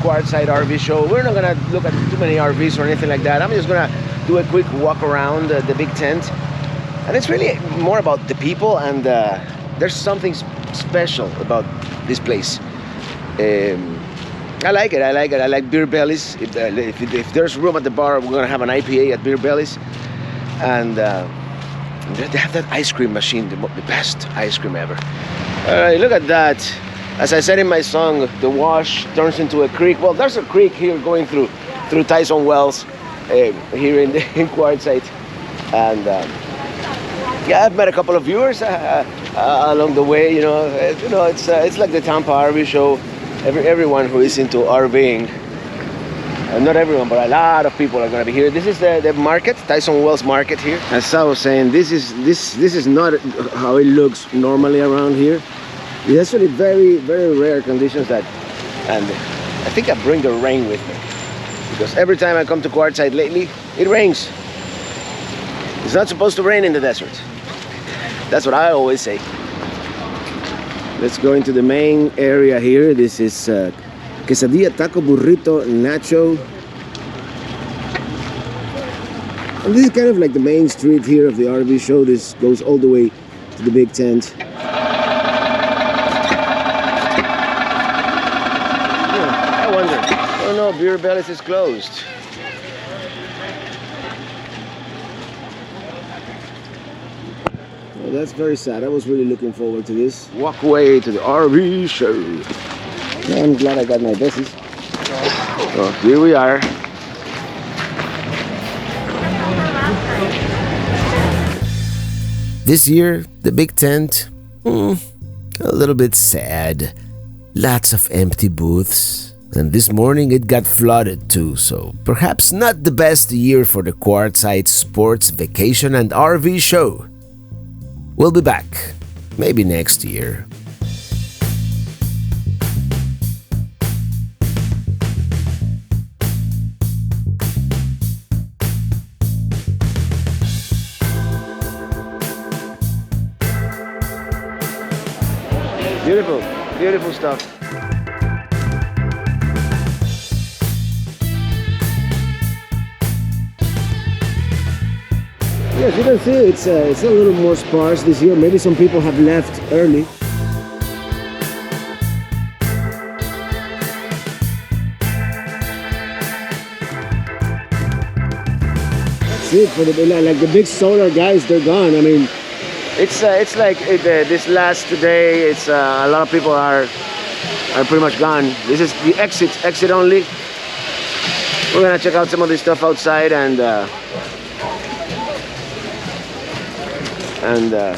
Quartzsite RV show. We're not gonna look at too many RVs or anything like that. I'm just gonna do a quick walk around the big tent, and it's really more about the people. And there's something special about this place. I like it. I like beer bellies. If there's room at the bar, we're gonna have an IPA at Beer Bellies, and they have that ice cream machine, the best ice cream ever. All right, look at that. As I said in my song, the wash turns into a creek. Well, there's a creek here going through Tyson Wells here in Quartzsite, and yeah, I've met a couple of viewers along the way. You know, it's like the Tampa RV show. Everyone who is into RVing, not everyone, but a lot of people are going to be here. This is the market, Tyson Wells Market here. As I was saying, this is not how it looks normally around here. It's actually very, very rare conditions and I think I bring the rain with me, because every time I come to Quartzsite lately, it rains. It's not supposed to rain in the desert. That's what I always say. Let's go into the main area here. This is quesadilla, taco, burrito, nacho. And this is kind of like the main street here of the RV show. This goes all the way to the big tent. I wonder. Oh no, Beer Bellies is closed. That's very sad. I was really looking forward to this. Walkway to the RV show. Yeah, I'm glad I got my buses. So here we are. This year, the big tent, a little bit sad. Lots of empty booths. And this morning it got flooded too, so perhaps not the best year for the Quartzsite Sports Vacation and RV show. We'll be back, maybe next year. Beautiful, beautiful stuff. Yes, you can see it's a little more sparse this year. Maybe some people have left early. That's it for the big solar guys. They're gone. I mean, it's like this last day. It's a lot of people are pretty much gone. This is the exit only. We're gonna check out some of this stuff outside and yeah,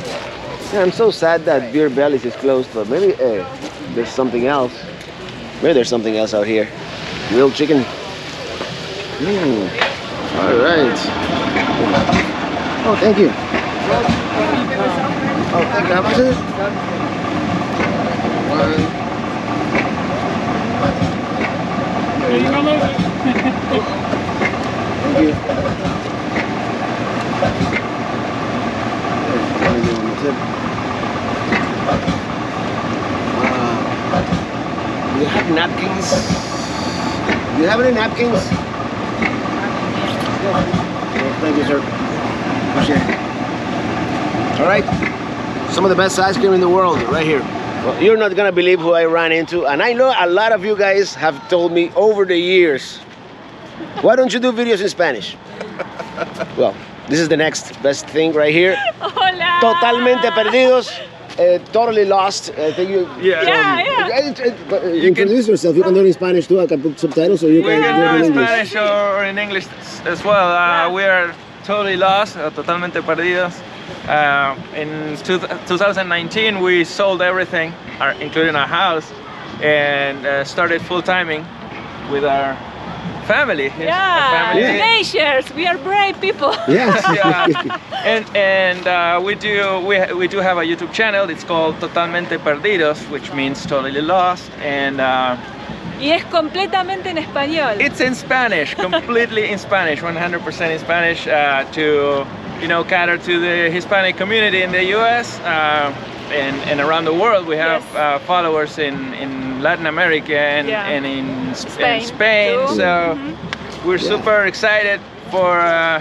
I'm so sad that Beer Bellies is closed, but maybe there's something else. Maybe there's something else out here. Grilled chicken. All right. Oh, thank you. Oh, thank you. How much is it? Thank you. Do you have napkins? Do you have any napkins? Well, thank you, sir. Appreciate it. All right. Some of the best ice cream in the world right here. Well, you're not gonna believe who I ran into, and I know a lot of you guys have told me over the years, why don't you do videos in Spanish? Well, this is the next best thing right here. Hola. Totalmente Perdidos. Totally lost. I think you. Yeah. Introduce yourself. You can do it in Spanish too. I can put subtitles, or you can do it in English. Spanish or in English as well. We are totally lost. Totalmente Perdidos. In 2019, we sold everything, including our house, and started full-timing with our family. Yeah, teenagers, we are brave people. And we do have a YouTube channel. It's called Totalmente Perdidos, which means totally lost. And y es completamente en español. It's in Spanish, completely in Spanish, 100% in Spanish, to cater to the Hispanic community in the U.S. And around the world. We have followers in Latin America and in Spain. So we're super excited for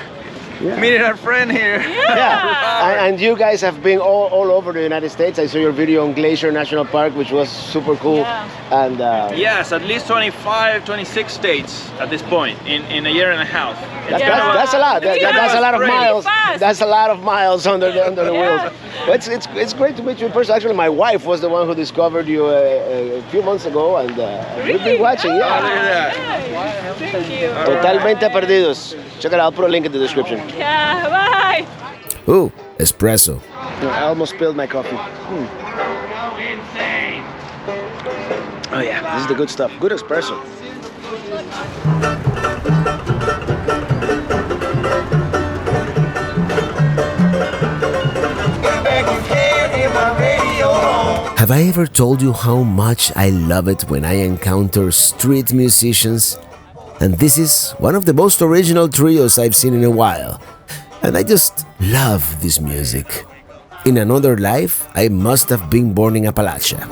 meeting our friend here. And you guys have been all over the United States. I saw your video on Glacier National Park, which was super cool. And yes, at least 25, 26 states at this point in a year and a half. That's a lot. That's a lot of miles. That's a lot of miles under the wheels. But it's great to meet you in person. Actually, my wife was the one who discovered you a few months ago, and we've been watching. Look at that. Thank you. Totalmente Perdidos. Check it out. I'll put a link in the description. Yeah, bye. Ooh, espresso. I almost spilled my coffee. Oh yeah, this is the good stuff. Good espresso. Have I ever told you how much I love it when I encounter street musicians? And this is one of the most original trios I've seen in a while. And I just love this music. In another life, I must have been born in Appalachia.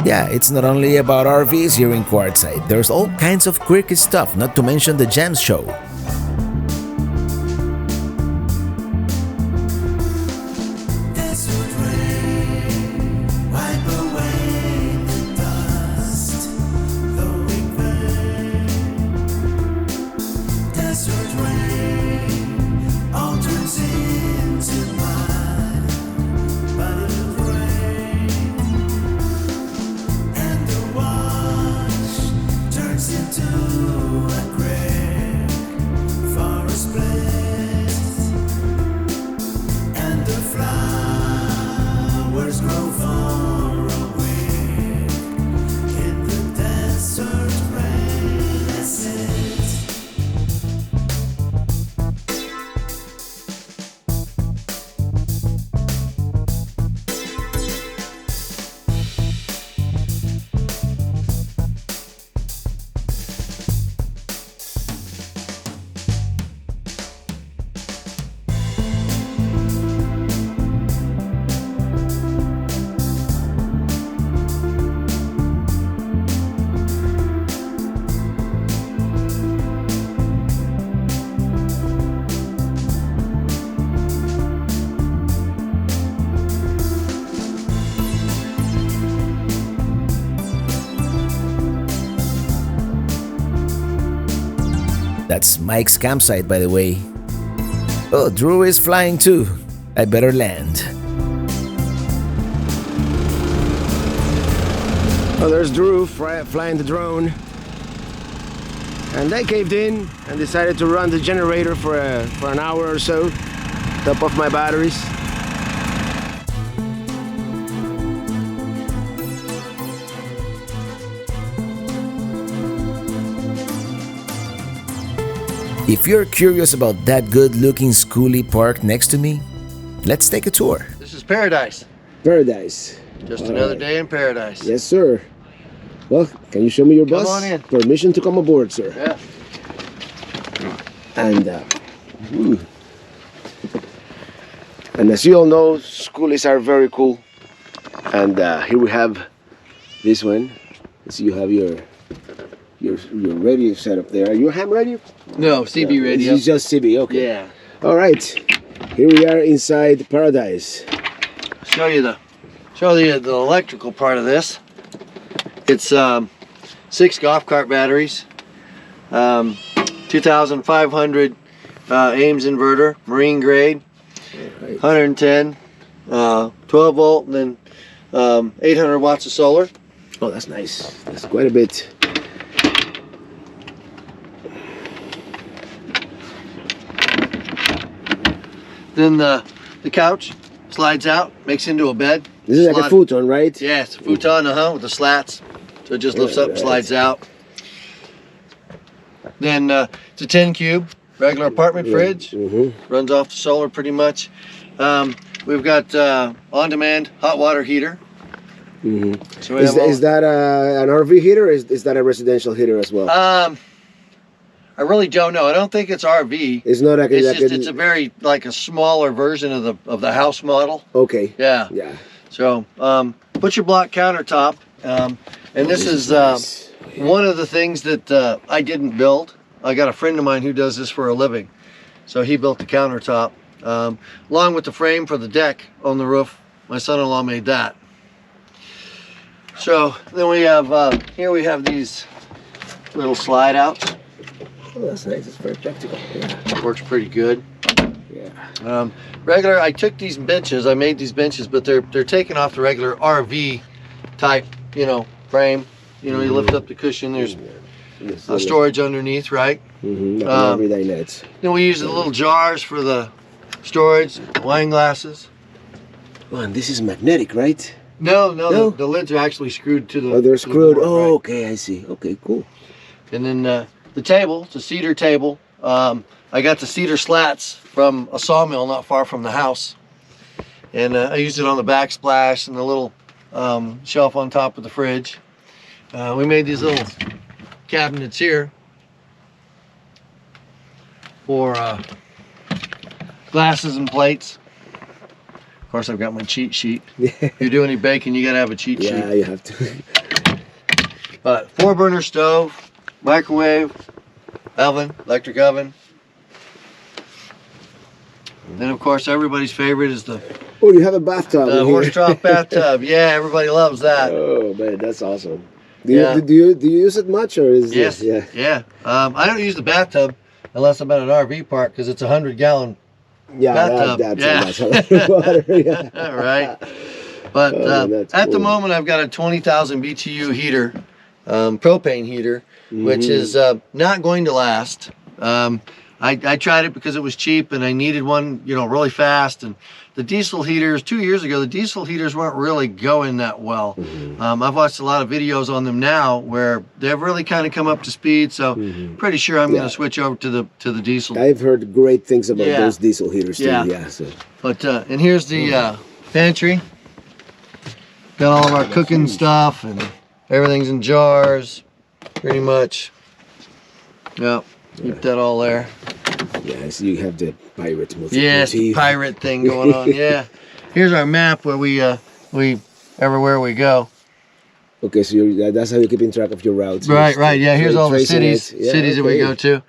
Yeah, it's not only about RVs here in Quartzsite. There's all kinds of quirky stuff, not to mention the Jantz show. That's Mike's campsite, by the way. Oh, Drew is flying too. I better land. Oh, there's Drew flying the drone. And they caved in and decided to run the generator for an hour or so. Top off my batteries. If you're curious about that good-looking schoolie parked next to me, let's take a tour. This is paradise. Paradise. Just another day in paradise. Yes, sir. Well, can you show me your bus? Come on in. Permission to come aboard, sir. Yeah. And as you all know, schoolies are very cool. And here we have this one. So you have your radio set up there. Are you a ham radio? No, CB radio. It's just CB, okay. Yeah. All right. Here we are inside paradise. Show you the electrical part of this. It's 6 golf cart batteries, 2,500 Ames inverter, marine grade, 110, 12 volt, and then 800 watts of solar. Oh, that's nice. That's quite a bit. Then the couch slides out, makes into a bed. This is like a futon, right? Yeah, it's a futon, with the slats. So it just lifts up, slides out. Then it's a 10 cube, regular apartment fridge. Runs off the solar pretty much. We've got on-demand hot water heater. So is that an RV heater, or is that a residential heater as well? I really don't know. I don't think it's RV. It's not like it's a very like a smaller version of the house model. Okay. Yeah. Yeah. So butcher block countertop, and this is nice. One of the things that I didn't build. I got a friend of mine who does this for a living, so he built the countertop along with the frame for the deck on the roof. My son-in-law made that. So then we have here we have these little slide outs. Oh, that's nice. It's very practical. Yeah. Works pretty good. Yeah. Regular. I took these benches. I made these benches, but they're taken off the regular RV type, frame. You lift up the cushion. There's storage underneath, right? Everyday nets. Then we use the little jars for the storage, wine glasses. Oh, and this is magnetic, right? No. The lids are actually screwed to the. Oh, they're screwed. Board, right? Okay, I see. Okay, cool. And then the table, it's a cedar table. I got the cedar slats from a sawmill not far from the house. And I used it on the backsplash and the little shelf on top of the fridge. We made these little cabinets here for glasses and plates. Of course, I've got my cheat sheet. If you do any baking, you gotta have a cheat sheet. Yeah, you have to. But 4-burner stove, microwave, oven, electric oven. And then, of course, everybody's favorite is the Oh, you have a bathtub. horse trough bathtub. Yeah, everybody loves that. Oh man, that's awesome. Do you use it much, or is yes? This, yeah. I don't use the bathtub unless I'm at an RV park because it's a 100-gallon bathtub. That's a lot of water. Yeah. Right. But at the moment, I've got a 20,000 BTU heater, propane heater, which is not going to last. I tried it because it was cheap and I needed one, really fast. And the diesel heaters, 2 years ago, the diesel heaters weren't really going that well. I've watched a lot of videos on them now where they've really kind of come up to speed. So pretty sure I'm going to switch over to the diesel. I've heard great things about those diesel heaters too. Yeah. So. But and here's the pantry. Got all of our cooking stuff and everything's in jars, pretty much. Yep. Keep that all there. Yeah, so you have the pirate motif. Yes, the pirate thing going on. Yeah. Here's our map where we everywhere we go. Okay, so that's how you're keeping track of your routes. Right. Yeah. Here's all the cities that we go to,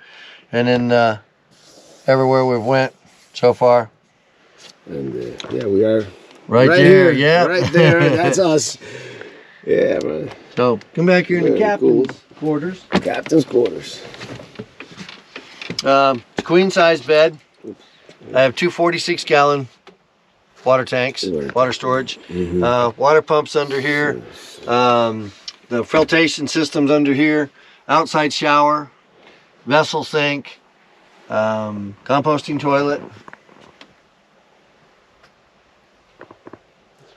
and then everywhere we've went so far. And we are right there. Yeah. Right there. That's us. Yeah, man. So come back here in the captain's quarters. Captain's quarters. Queen size bed. I have two 46-gallon water tanks, water storage. Water pumps under here. The filtration system's under here. Outside shower, vessel sink, composting toilet.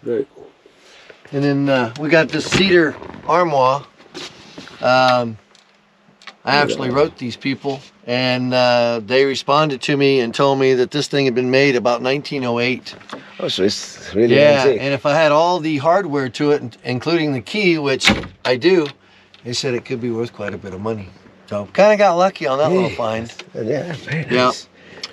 Very cool. And then we got this cedar armoire. I actually wrote these people, and they responded to me and told me that this thing had been made about 1908. Oh, so it's really antique. And if I had all the hardware to it, including the key, which I do, they said it could be worth quite a bit of money. So kind of got lucky on that little find. Yeah, very nice. Yeah.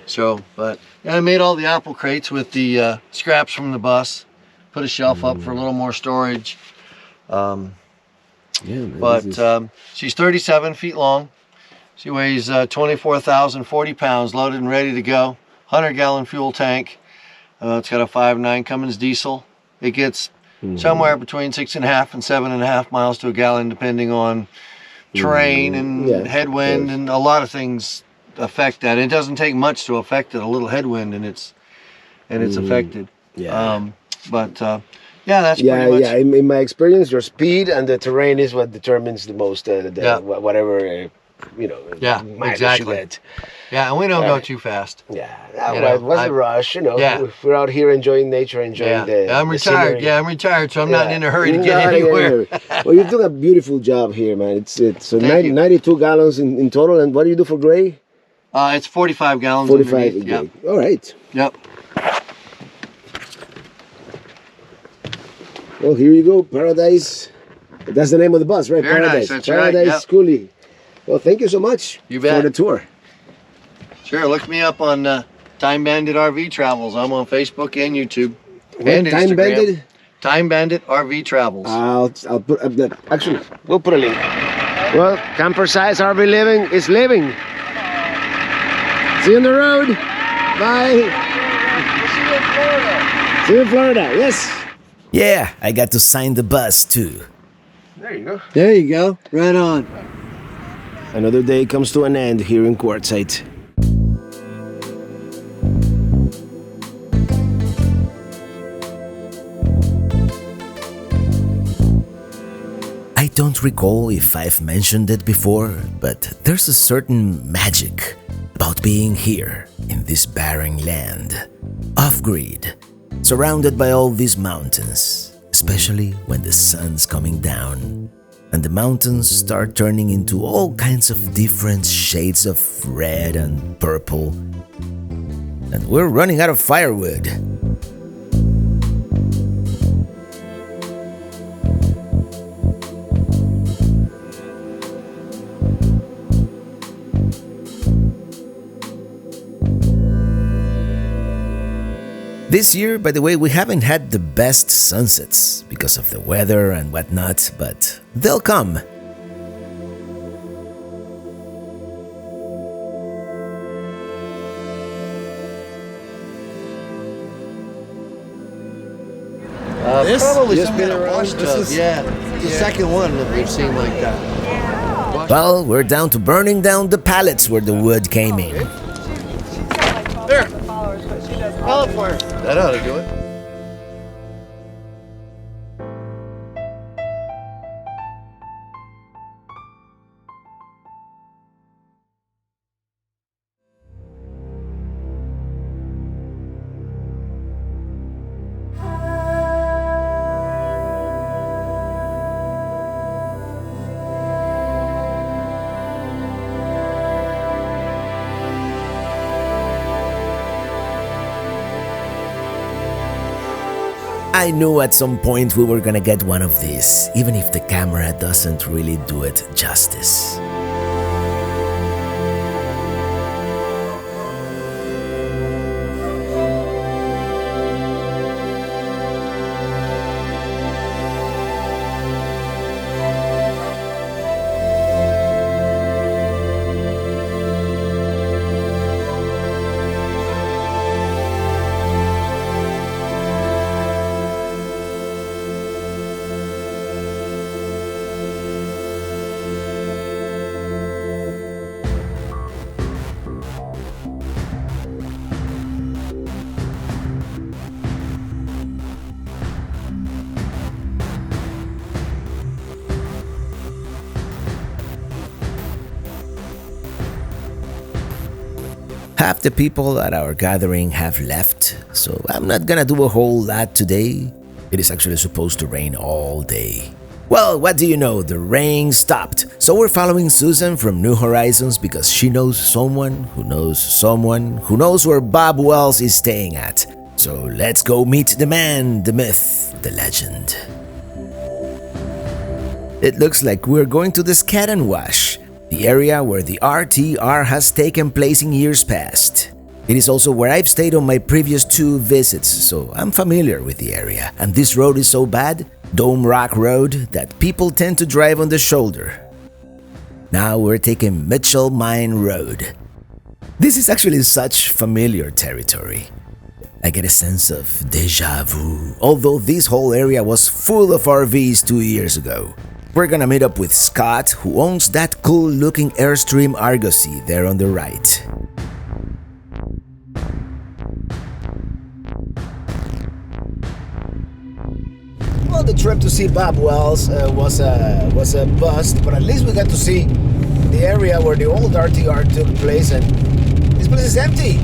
So, but I made all the apple crates with the scraps from the bus. Put a shelf up for a little more storage. She's 37 feet long. She weighs 24,040 pounds, loaded and ready to go. 100-gallon fuel tank. It's got a 5.9 Cummins diesel. It gets somewhere between 6.5 and 7.5 miles to a gallon, depending on terrain and headwind, and a lot of things affect that. It doesn't take much to affect it. A little headwind, and it's affected. Yeah. Yeah, that's pretty much. In my experience, your speed and the terrain is what determines the most. Whatever Yeah, mileage exactly. you get. Yeah, and we don't go too fast. Yeah, what's the rush? If we're out here enjoying nature, enjoying I'm retired. scenery. I'm retired, so I'm not in a hurry to Not get in a anywhere. hurry. Well, you're doing a beautiful job here, man. It's so 92 gallons in total. And what do you do for gray? It's 45 gallons. 45 underneath. gray. Yep. All right. Yep. Well, here you go, Paradise. That's the name of the bus, right? Very Paradise. nice, that's Paradise right, yep. Schoolie. Well, thank you so much You bet. for the tour. Sure, look me up on Time Bandit RV Travels. I'm on Facebook and YouTube. What, and Time Instagram. Bandit? Time Bandit RV Travels. I'll put actually we'll put a link. Well, camper size RV living is living. See you on the road. Bye. See you in Florida. Yes. Yeah, I got to sign the bus too. There you go. There you go. Right on. Another day comes to an end here in Quartzsite. I don't recall if I've mentioned it before, but there's a certain magic about being here in this barren land, off-grid, surrounded by all these mountains, especially when the sun's coming down and the mountains start turning into all kinds of different shades of red and purple. And we're running out of firewood. This year, by the way, we haven't had the best sunsets because of the weather and whatnot, but they'll come. Probably Just some been kind of around. wash tub. It's the second one that we've seen like that. Well, we're down to burning down the pallets where the wood came in. There. Pellet fire. That ought to do it. I knew at some point we were gonna get one of these, even if the camera doesn't really do it justice. Half the people at our gathering have left, so I'm not gonna do a whole lot today. It is actually supposed to rain all day. Well, what do you know, the rain stopped. So we're following Susan from New Horizons because she knows someone who knows someone who knows where Bob Wells is staying at. So let's go meet the man, the myth, the legend. It looks like we're going to the Scaddan Wash, the area where the RTR has taken place in years past. It is also where I've stayed on my previous 2 visits, so I'm familiar with the area. And this road is so bad, Dome Rock Road, that people tend to drive on the shoulder. Now we're taking Mitchell Mine Road. This is actually such familiar territory. I get a sense of deja vu, although this whole area was full of RVs 2 years ago. We're gonna meet up with Scott, who owns that cool looking Airstream Argosy there on the right. Well, the trip to see Bob Wells was a bust, but at least we got to see the area where the old RTR took place, and this place is empty.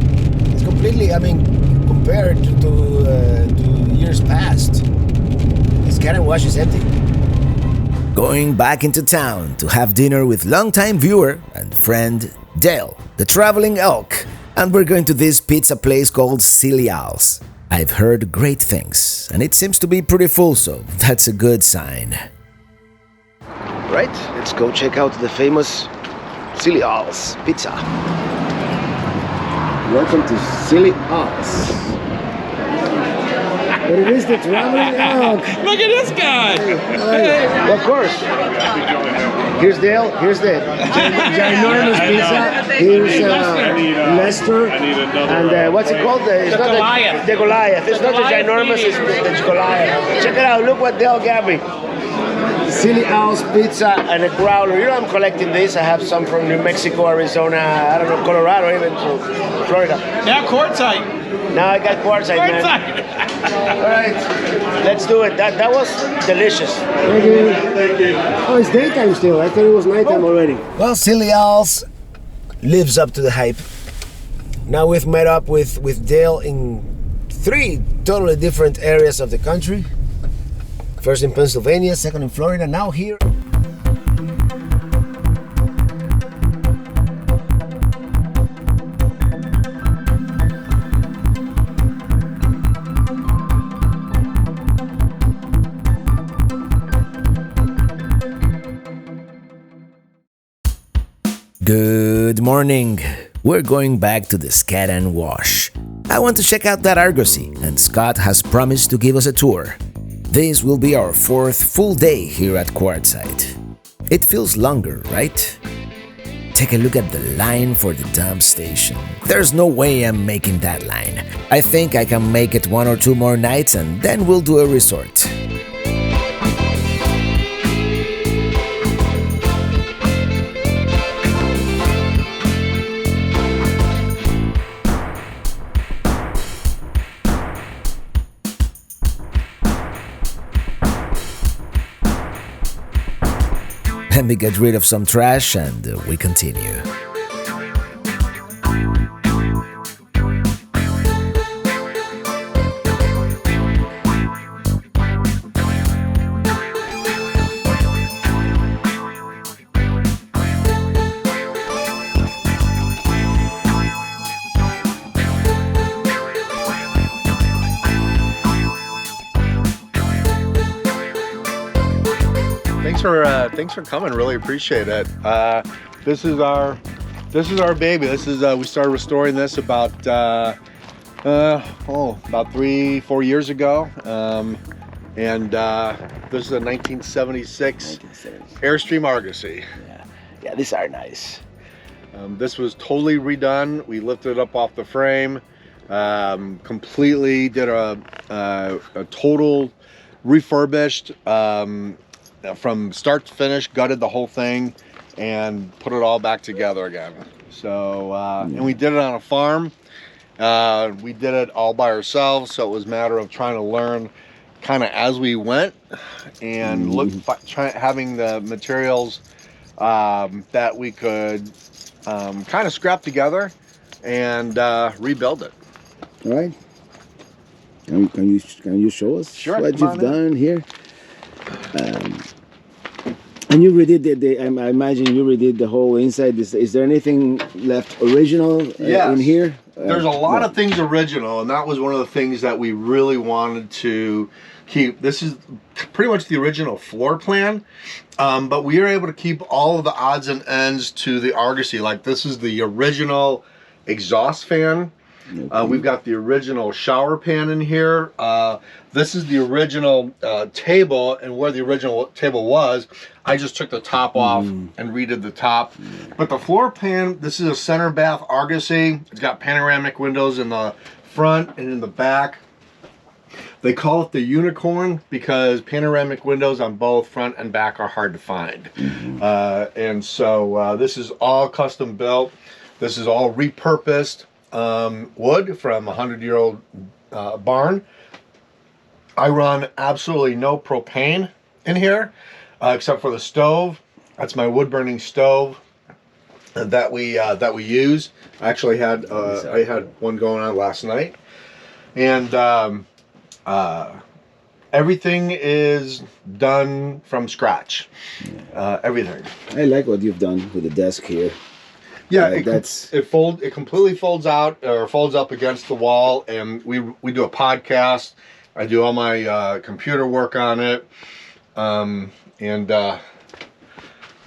It's completely, I mean, compared to years past. This Scaddan Wash is empty. Going back into town to have dinner with longtime viewer and friend Dale, the Traveling Elk, and we're going to this pizza place called Silly Owls. I've heard great things, and it seems to be pretty full, so that's a good sign. Right, let's go check out the famous Silly Owls Pizza. Welcome to Silly Owls. But it is the Traveling Elk. Look at this guy. Well, of course. Here's Dale. Here's the ginormous pizza. Here's Lester. And what's it called? It's not Goliath. The Goliath. It's not the ginormous, it's the Goliath. Check it out. Look what Dale got me. Silly Owls Pizza and a growler. You know, I'm collecting this. I have some from New Mexico, Arizona, I don't know, Colorado, even to Florida. Now Quartzsite. Now I got Quartzsite, man. All right, let's do it. That was delicious. Thank you. Thank you. Oh, it's daytime still. I thought it was nighttime already. Well, Silly Owls lives up to the hype. Now we've met up with Dale in 3 totally different areas of the country. First in Pennsylvania, second in Florida, now here. Good morning. We're going back to the Scaddan Wash. I want to check out that Argosy, and Scott has promised to give us a tour. This will be our 4th full day here at Quartzsite. It feels longer, right? Take a look at the line for the dump station. There's no way I'm making that line. I think I can make it 1 or 2 more nights and then we'll do a resort. Let me get rid of some trash and we continue. Thanks for coming. Really appreciate it. This is our baby. This is we started restoring this about 3-4 years ago, and this is a 1976 Airstream Argosy. Yeah, these are nice. This was totally redone. We lifted it up off the frame, completely did a total refurbished. From start to finish, gutted the whole thing and put it all back together again. So and we did it on a farm. We did it all by ourselves, so it was a matter of trying to learn kind of as we went and having the materials that we could kind of scrap together and rebuild it. All right. Can you show us what you've done here? And you redid I imagine you redid the whole inside. Is there anything left original in here? There's a lot of things original, and that was one of the things that we really wanted to keep. This is pretty much the original floor plan, but we were able to keep all of the odds and ends to the Argosy. Like this is the original exhaust fan. Okay. We've got the original shower pan in here. This is the original table, and where the original table was, I just took the top off and redid the top. But the floor pan, this is a center bath Argosy. It's got panoramic windows in the front and in the back. They call it the unicorn because panoramic windows on both front and back are hard to find. And so this is all custom built. This is all repurposed. Wood from a 100-year-old barn. I run absolutely no propane in here except for the stove. That's my wood burning stove. that we use. I actually had I had one going on last night, and everything is done from scratch. Everything. I like what you've done with the desk here. Yeah, it completely folds out or folds up against the wall, and we do a podcast. I do all my computer work on it, and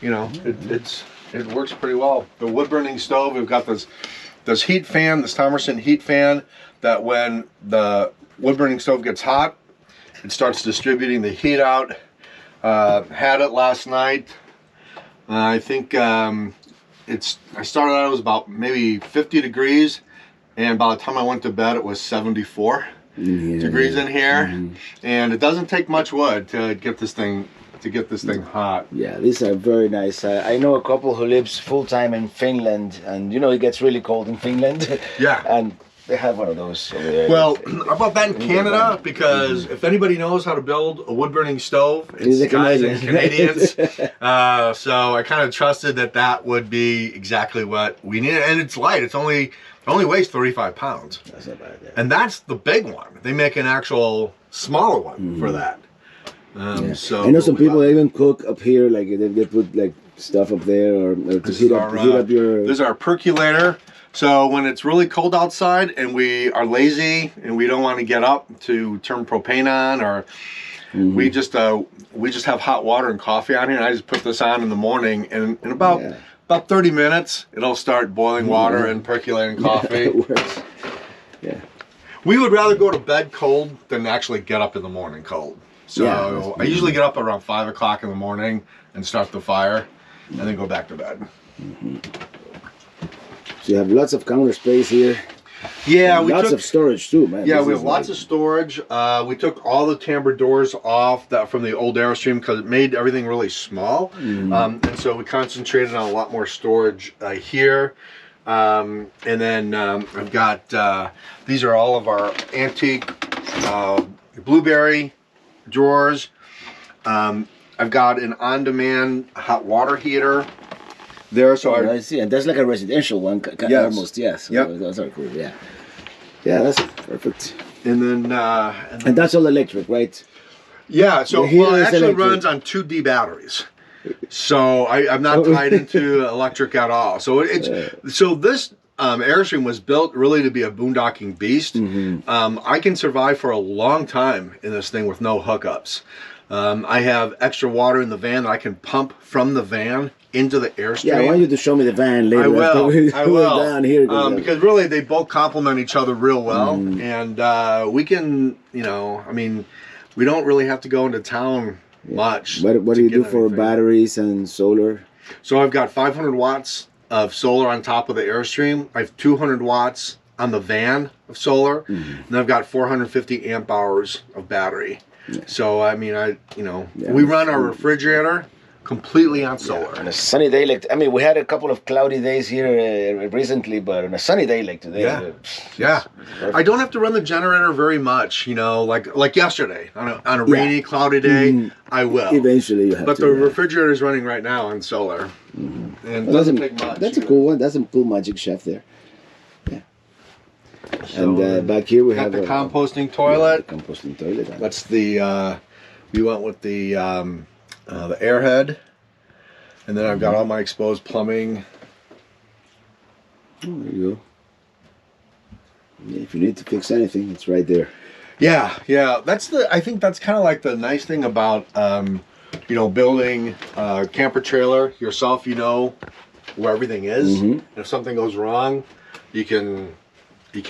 you know, it works pretty well. The wood burning stove, we've got this heat fan, this Thomerson heat fan, that when the wood burning stove gets hot, it starts distributing the heat out. Had it last night. I think I started out, it was about maybe 50 degrees, and by the time I went to bed, it was 74 degrees in here, and it doesn't take much wood to get this thing hot. Yeah, these are very nice. I know a couple who lives full-time in Finland, and you know it gets really cold in Finland. Yeah. And they have one of those over there. Well, about that in Canada, because if anybody knows how to build a wood-burning stove, it's the guys and Canadians. Canadians. So I kind of trusted that would be exactly what we needed, and it's light. It only weighs 35 pounds. That's not bad. Yeah. And that's the big one. They make an actual smaller one for that. So I know some people even cook up here, like they put like stuff up there, or to heat up your. This is our percolator. So when it's really cold outside and we are lazy and we don't want to get up to turn propane on, or we just have hot water and coffee on here, and I just put this on in the morning, and in about 30 minutes it'll start boiling water and percolating coffee. It works. Yeah. We would rather go to bed cold than actually get up in the morning cold. So I usually get up around 5 o'clock in the morning and start the fire, and then go back to bed. So you have lots of counter space here. Yeah, and lots of storage too, man. Yeah, we have lots of storage. We took all the tambour doors off from the old Airstream because it made everything really small, and so we concentrated on a lot more storage here. And then I've got these are all of our antique blueberry drawers. I've got an on-demand hot water heater there. So I see, and that's like a residential one, almost. Yes. Yeah, those are cool. Yeah. Yeah, that's perfect. And then and that's all electric, right? Yeah. So it actually runs on 2D batteries. So I'm not tied into electric at all. So so this Airstream was built really to be a boondocking beast. I can survive for a long time in this thing with no hookups. I have extra water in the van that I can pump from the van into the Airstream. Yeah, I want you to show me the van later. I will. Down here, because really they both complement each other real well, and we can, you know, I mean, we don't really have to go into town much. What do you do for batteries and solar? So I've got 500 watts of solar on top of the Airstream. I have 200 watts on the van of solar, and I've got 450 amp hours of battery. So I mean, we run our refrigerator completely on solar. On a sunny day like, I mean, we had a couple of cloudy days here recently, but on a sunny day like today, I don't have to run the generator very much, you know, like yesterday on a rainy, cloudy day. I will eventually. You have but the refrigerator is running right now on solar, and it doesn't take much. That's a cool one. That's a cool magic chef there. Yeah. So, and back here we have the composting toilet. Composting toilet. That's the we went with the airhead, and then I've got all my exposed plumbing. Oh, there you go. Yeah, if you need to fix anything, it's right there. Yeah. I think that's kind of like the nice thing about you know, building a camper trailer yourself. You know where everything is. And if something goes wrong, you can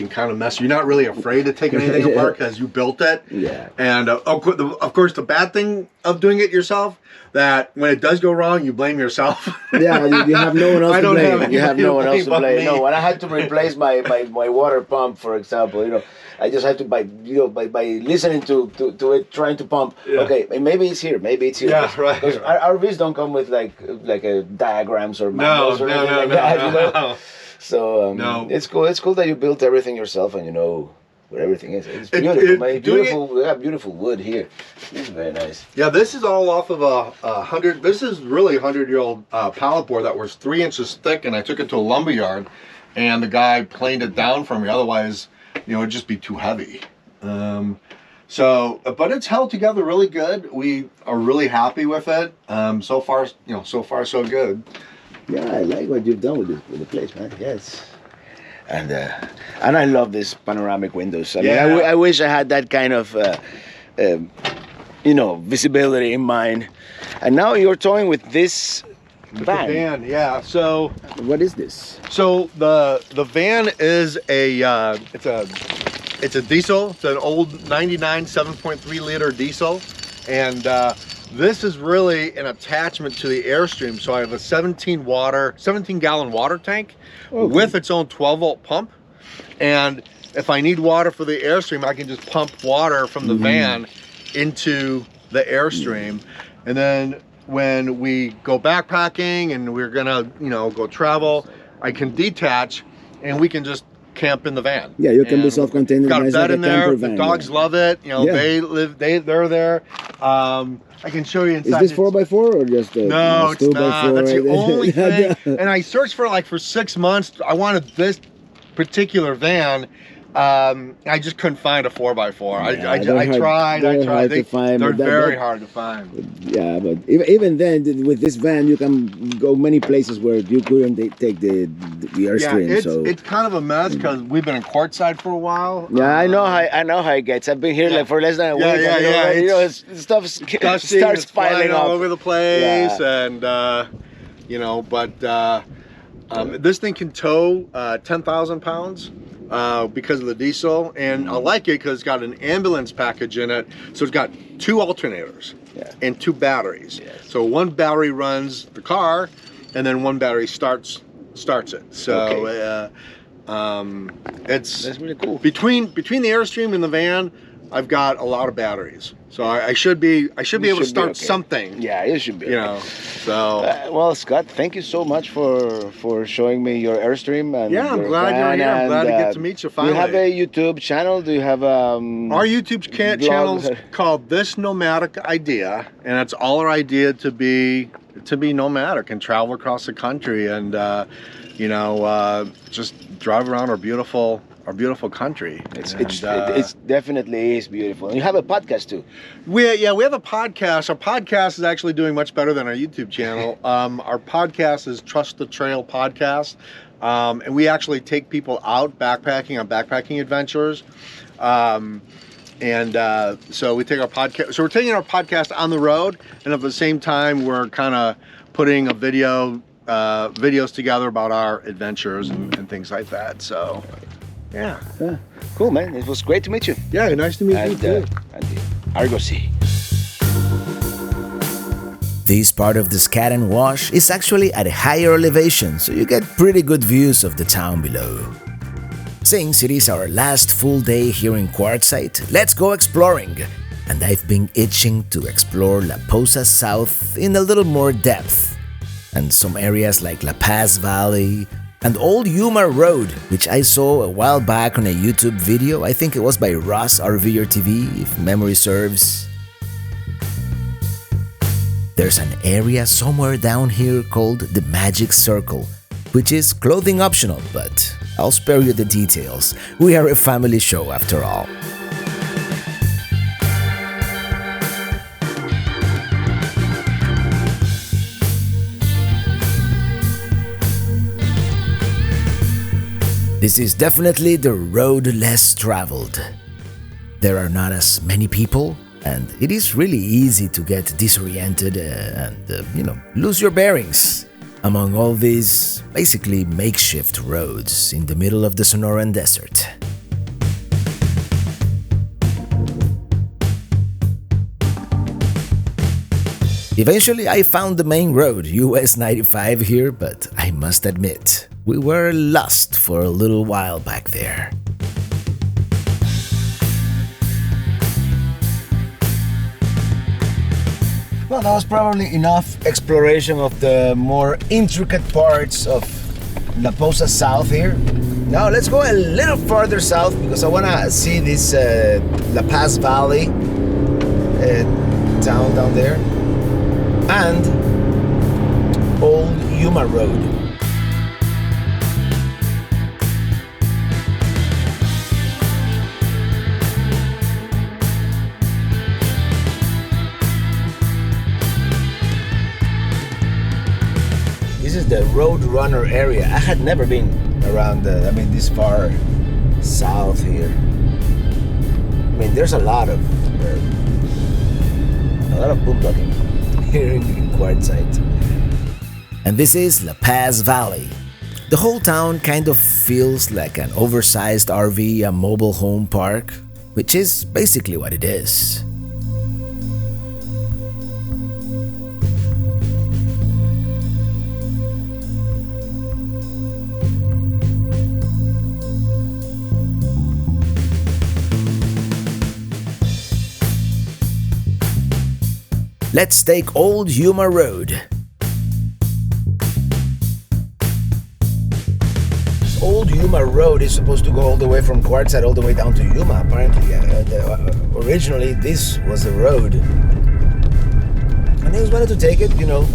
kind of mess. You're not really afraid to take anything apart because you built it. Yeah. And of course, the bad thing of doing it yourself, that when it does go wrong, you blame yourself. Yeah, you have no one else to blame. You have no one else to but blame. me. No, when I had to replace my water pump, for example, you know, I just had to by listening to it, trying to pump. Yeah. Okay, maybe it's here, maybe it's here. Yeah, right. Because RVs don't come with like diagrams or manuals or anything like that. You know? So it's cool. It's cool that you built everything yourself, and you know where everything is. It's beautiful. We have beautiful wood here. It's very nice. Yeah, this is all off of a 100. This is really 100-year-old pallet board that was 3 inches thick, and I took it to a lumber yard, and the guy planed it down for me. Otherwise, you know, it'd just be too heavy. But it's held together really good. We are really happy with it. So far, so far so good. Yeah, I like what you've done with the place, man. Yes. And I love these panoramic windows. I mean, I wish I had that kind of, visibility in mind. And now you're towing with this van. The van, yeah. So what is this? So the van is it's a diesel. It's an old 99 7.3 liter diesel, and this is really an attachment to the Airstream. So I have a 17 gallon water tank with its own 12 volt pump, and if I need water for the Airstream, I can just pump water from the van into the Airstream, and then when we go backpacking and we're gonna go travel, I can detach and we can just camp in the van. Yeah, you can be self-contained. Got a bed in there. The dogs love it. They're there. I can show you inside. Is this 4x4 or just no? It's not. That's the only thing. And I searched for 6 months. I wanted this particular van. I just couldn't find a 4x4. I tried. They're very hard to find. Yeah, but even then, with this van, you can go many places where you couldn't take the Airstream. Yeah, it's kind of a mess because we've been in Quartzsite for a while. Yeah, I know how it gets. I've been here for less than a week. Yeah. Stuff starts piling up all over the place, and this thing can tow 10,000 pounds. Because of the diesel, and I like it because it's got an ambulance package in it, so it's got 2 alternators and 2 batteries. So one battery runs the car, and then one battery starts it. So that's really cool. Between the Airstream and the van, I've got a lot of batteries, so I should be able to start something. Yeah, you should be. So well, Scott, thank you so much for showing me your Airstream. And I'm glad you're here. I'm glad to get to meet you finally. Do you have a YouTube channel? Do you have our YouTube channel's called This Nomadic Idea, and it's all our idea to be nomadic and travel across the country, and just drive around our beautiful country. It's definitely is beautiful. And you have a podcast too. We have a podcast. Our podcast is actually doing much better than our YouTube channel. Our podcast is Trust the Trail Podcast, and we actually take people out backpacking on backpacking adventures. So we take our podcast. So we're taking our podcast on the road, and at the same time, we're kind of putting videos together about our adventures and things like that. So. Yeah. Cool, man. It was great to meet you. Yeah, nice to meet you too. Argosy. This part of the Scaddan wash is actually at a higher elevation, so you get pretty good views of the town below. Since it is our last full day here in Quartzsite, let's go exploring. And I've been itching to explore La Posa South in a little more depth, and some areas like La Paz Valley, and Old Yuma Road, which I saw a while back on a YouTube video. I think it was by Lost RV'ers TV, if memory serves. There's an area somewhere down here called the Magic Circle, which is clothing optional, but I'll spare you the details. We are a family show after all. This is definitely the road less traveled. There are not as many people, and it is really easy to get disoriented and lose your bearings among all these basically makeshift roads in the middle of the Sonoran Desert. Eventually I found the main road, US 95 here, but I must admit, we were lost for a little while back there. Well, that was probably enough exploration of the more intricate parts of La Posa South here. Now let's go a little farther south because I want to see this La Paz Valley town down there and Old Yuma Road. This is the Roadrunner area. I had never been around this far south here. I mean, there's a lot of boondocking here in Quartzsite. And this is La Paz Valley. The whole town kind of feels like an oversized RV, a mobile home park, which is basically what it is. Let's take Old Yuma Road. Old Yuma Road is supposed to go all the way from Quartzsite all the way down to Yuma, apparently. Originally, this was the road. And I just wanted to take it, you know,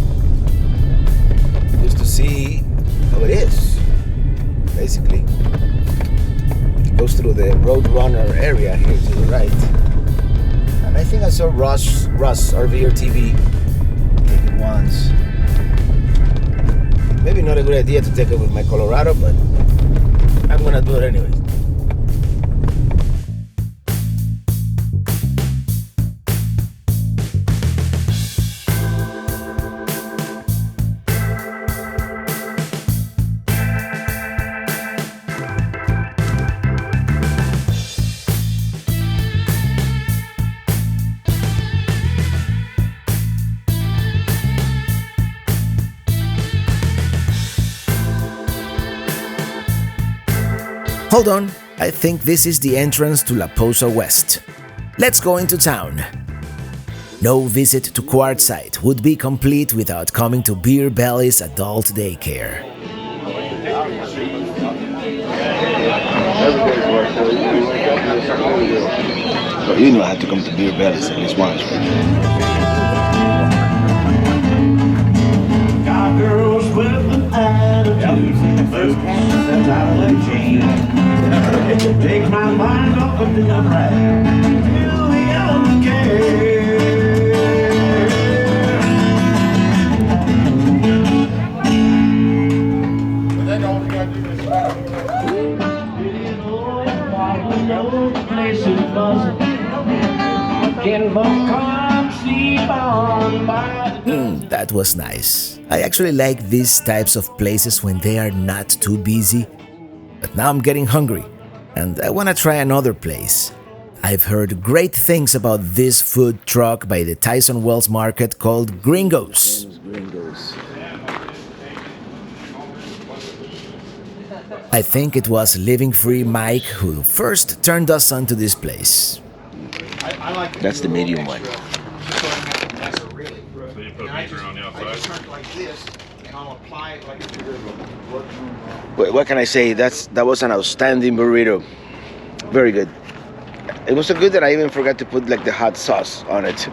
just to see how it is, basically. It goes through the Roadrunner area here to the right. And I think I saw Russ RVer TV take it once. Maybe not a good idea to take it with my Colorado, but I'm gonna do it anyways. Hold on, I think this is the entrance to La Posa West. Let's go into town. No visit to Quartzsite would be complete without coming to Beer Belly's adult daycare. So you know I had to come to Beer Belly's at least once. Got girls with an attitude, those pants that's out of the chain. Take my mind off of the unright, till the element That was nice. I actually like these types of places when they are not too busy. But now I'm getting hungry, and I want to try another place. I've heard great things about this food truck by the Tyson Wells Market called Gringo's. I think it was Living Free Mike who first turned us onto this place. That's the medium one. What can I say? That was an outstanding burrito. Very good. It was so good that I even forgot to put like the hot sauce on it.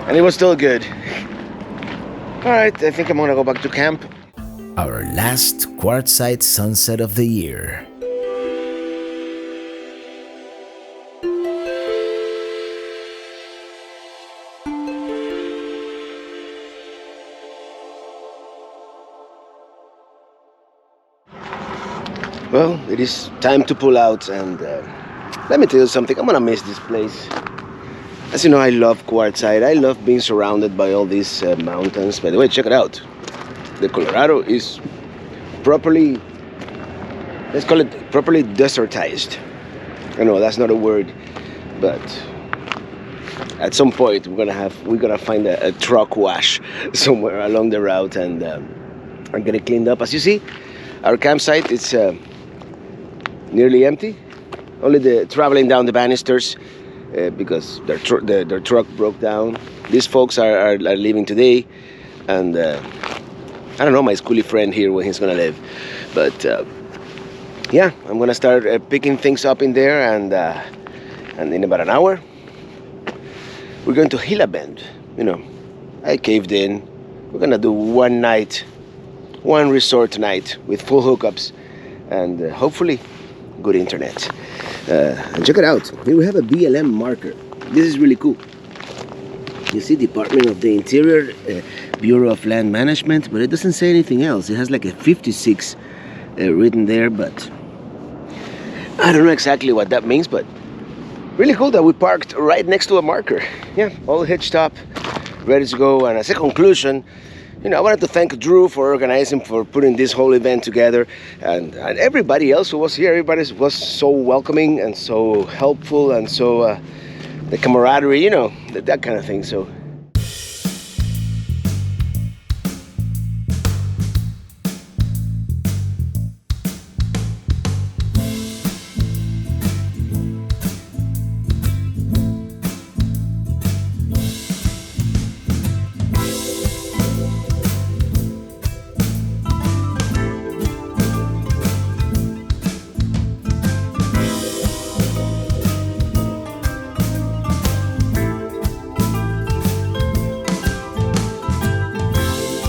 And it was still good. Alright, I think I'm gonna go back to camp. Our last Quartzsite sunset of the year. Well, it is time to pull out, and let me tell you something, I'm gonna miss this place. As you know, I love Quartzsite. I love being surrounded by all these mountains. By the way, check it out. The Colorado is properly, let's call it properly desertized. I know that's not a word, but at some point we're gonna find a truck wash somewhere along the route and get it cleaned up. As you see, our campsite is nearly empty. Only the traveling down the banisters because their truck broke down. These folks are leaving today, and I don't know my schoolie friend here where he's gonna live, but yeah, I'm gonna start picking things up in there, and in about an hour, we're going to Gila Bend. You know, I caved in. We're gonna do one night, one resort night with full hookups, and hopefully good internet. And check it out. Here we have a BLM marker. This is really cool. You see Department of the Interior, Bureau of Land Management, but it doesn't say anything else. It has like a 56 written there, but I don't know exactly what that means, but really cool that we parked right next to a marker. Yeah, all hitched up, ready to go. And as a conclusion, you know, I wanted to thank Drew for organizing, for putting this whole event together, and everybody else who was here. Everybody was so welcoming and so helpful, and so the camaraderie, you know, that kind of thing. So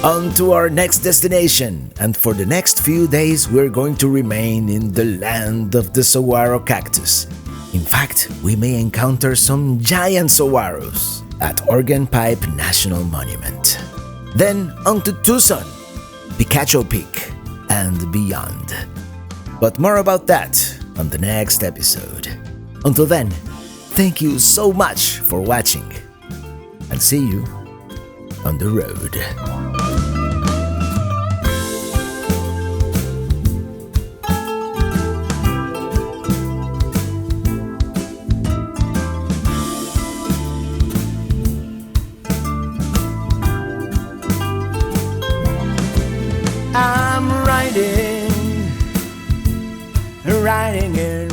on to our next destination, and for the next few days we're going to remain in the land of the saguaro cactus. In fact, we may encounter some giant saguaros at Organ Pipe National Monument. Then on to Tucson, Picacho Peak, and beyond. But more about that on the next episode. Until then, thank you so much for watching, and see you on the road. I'm riding in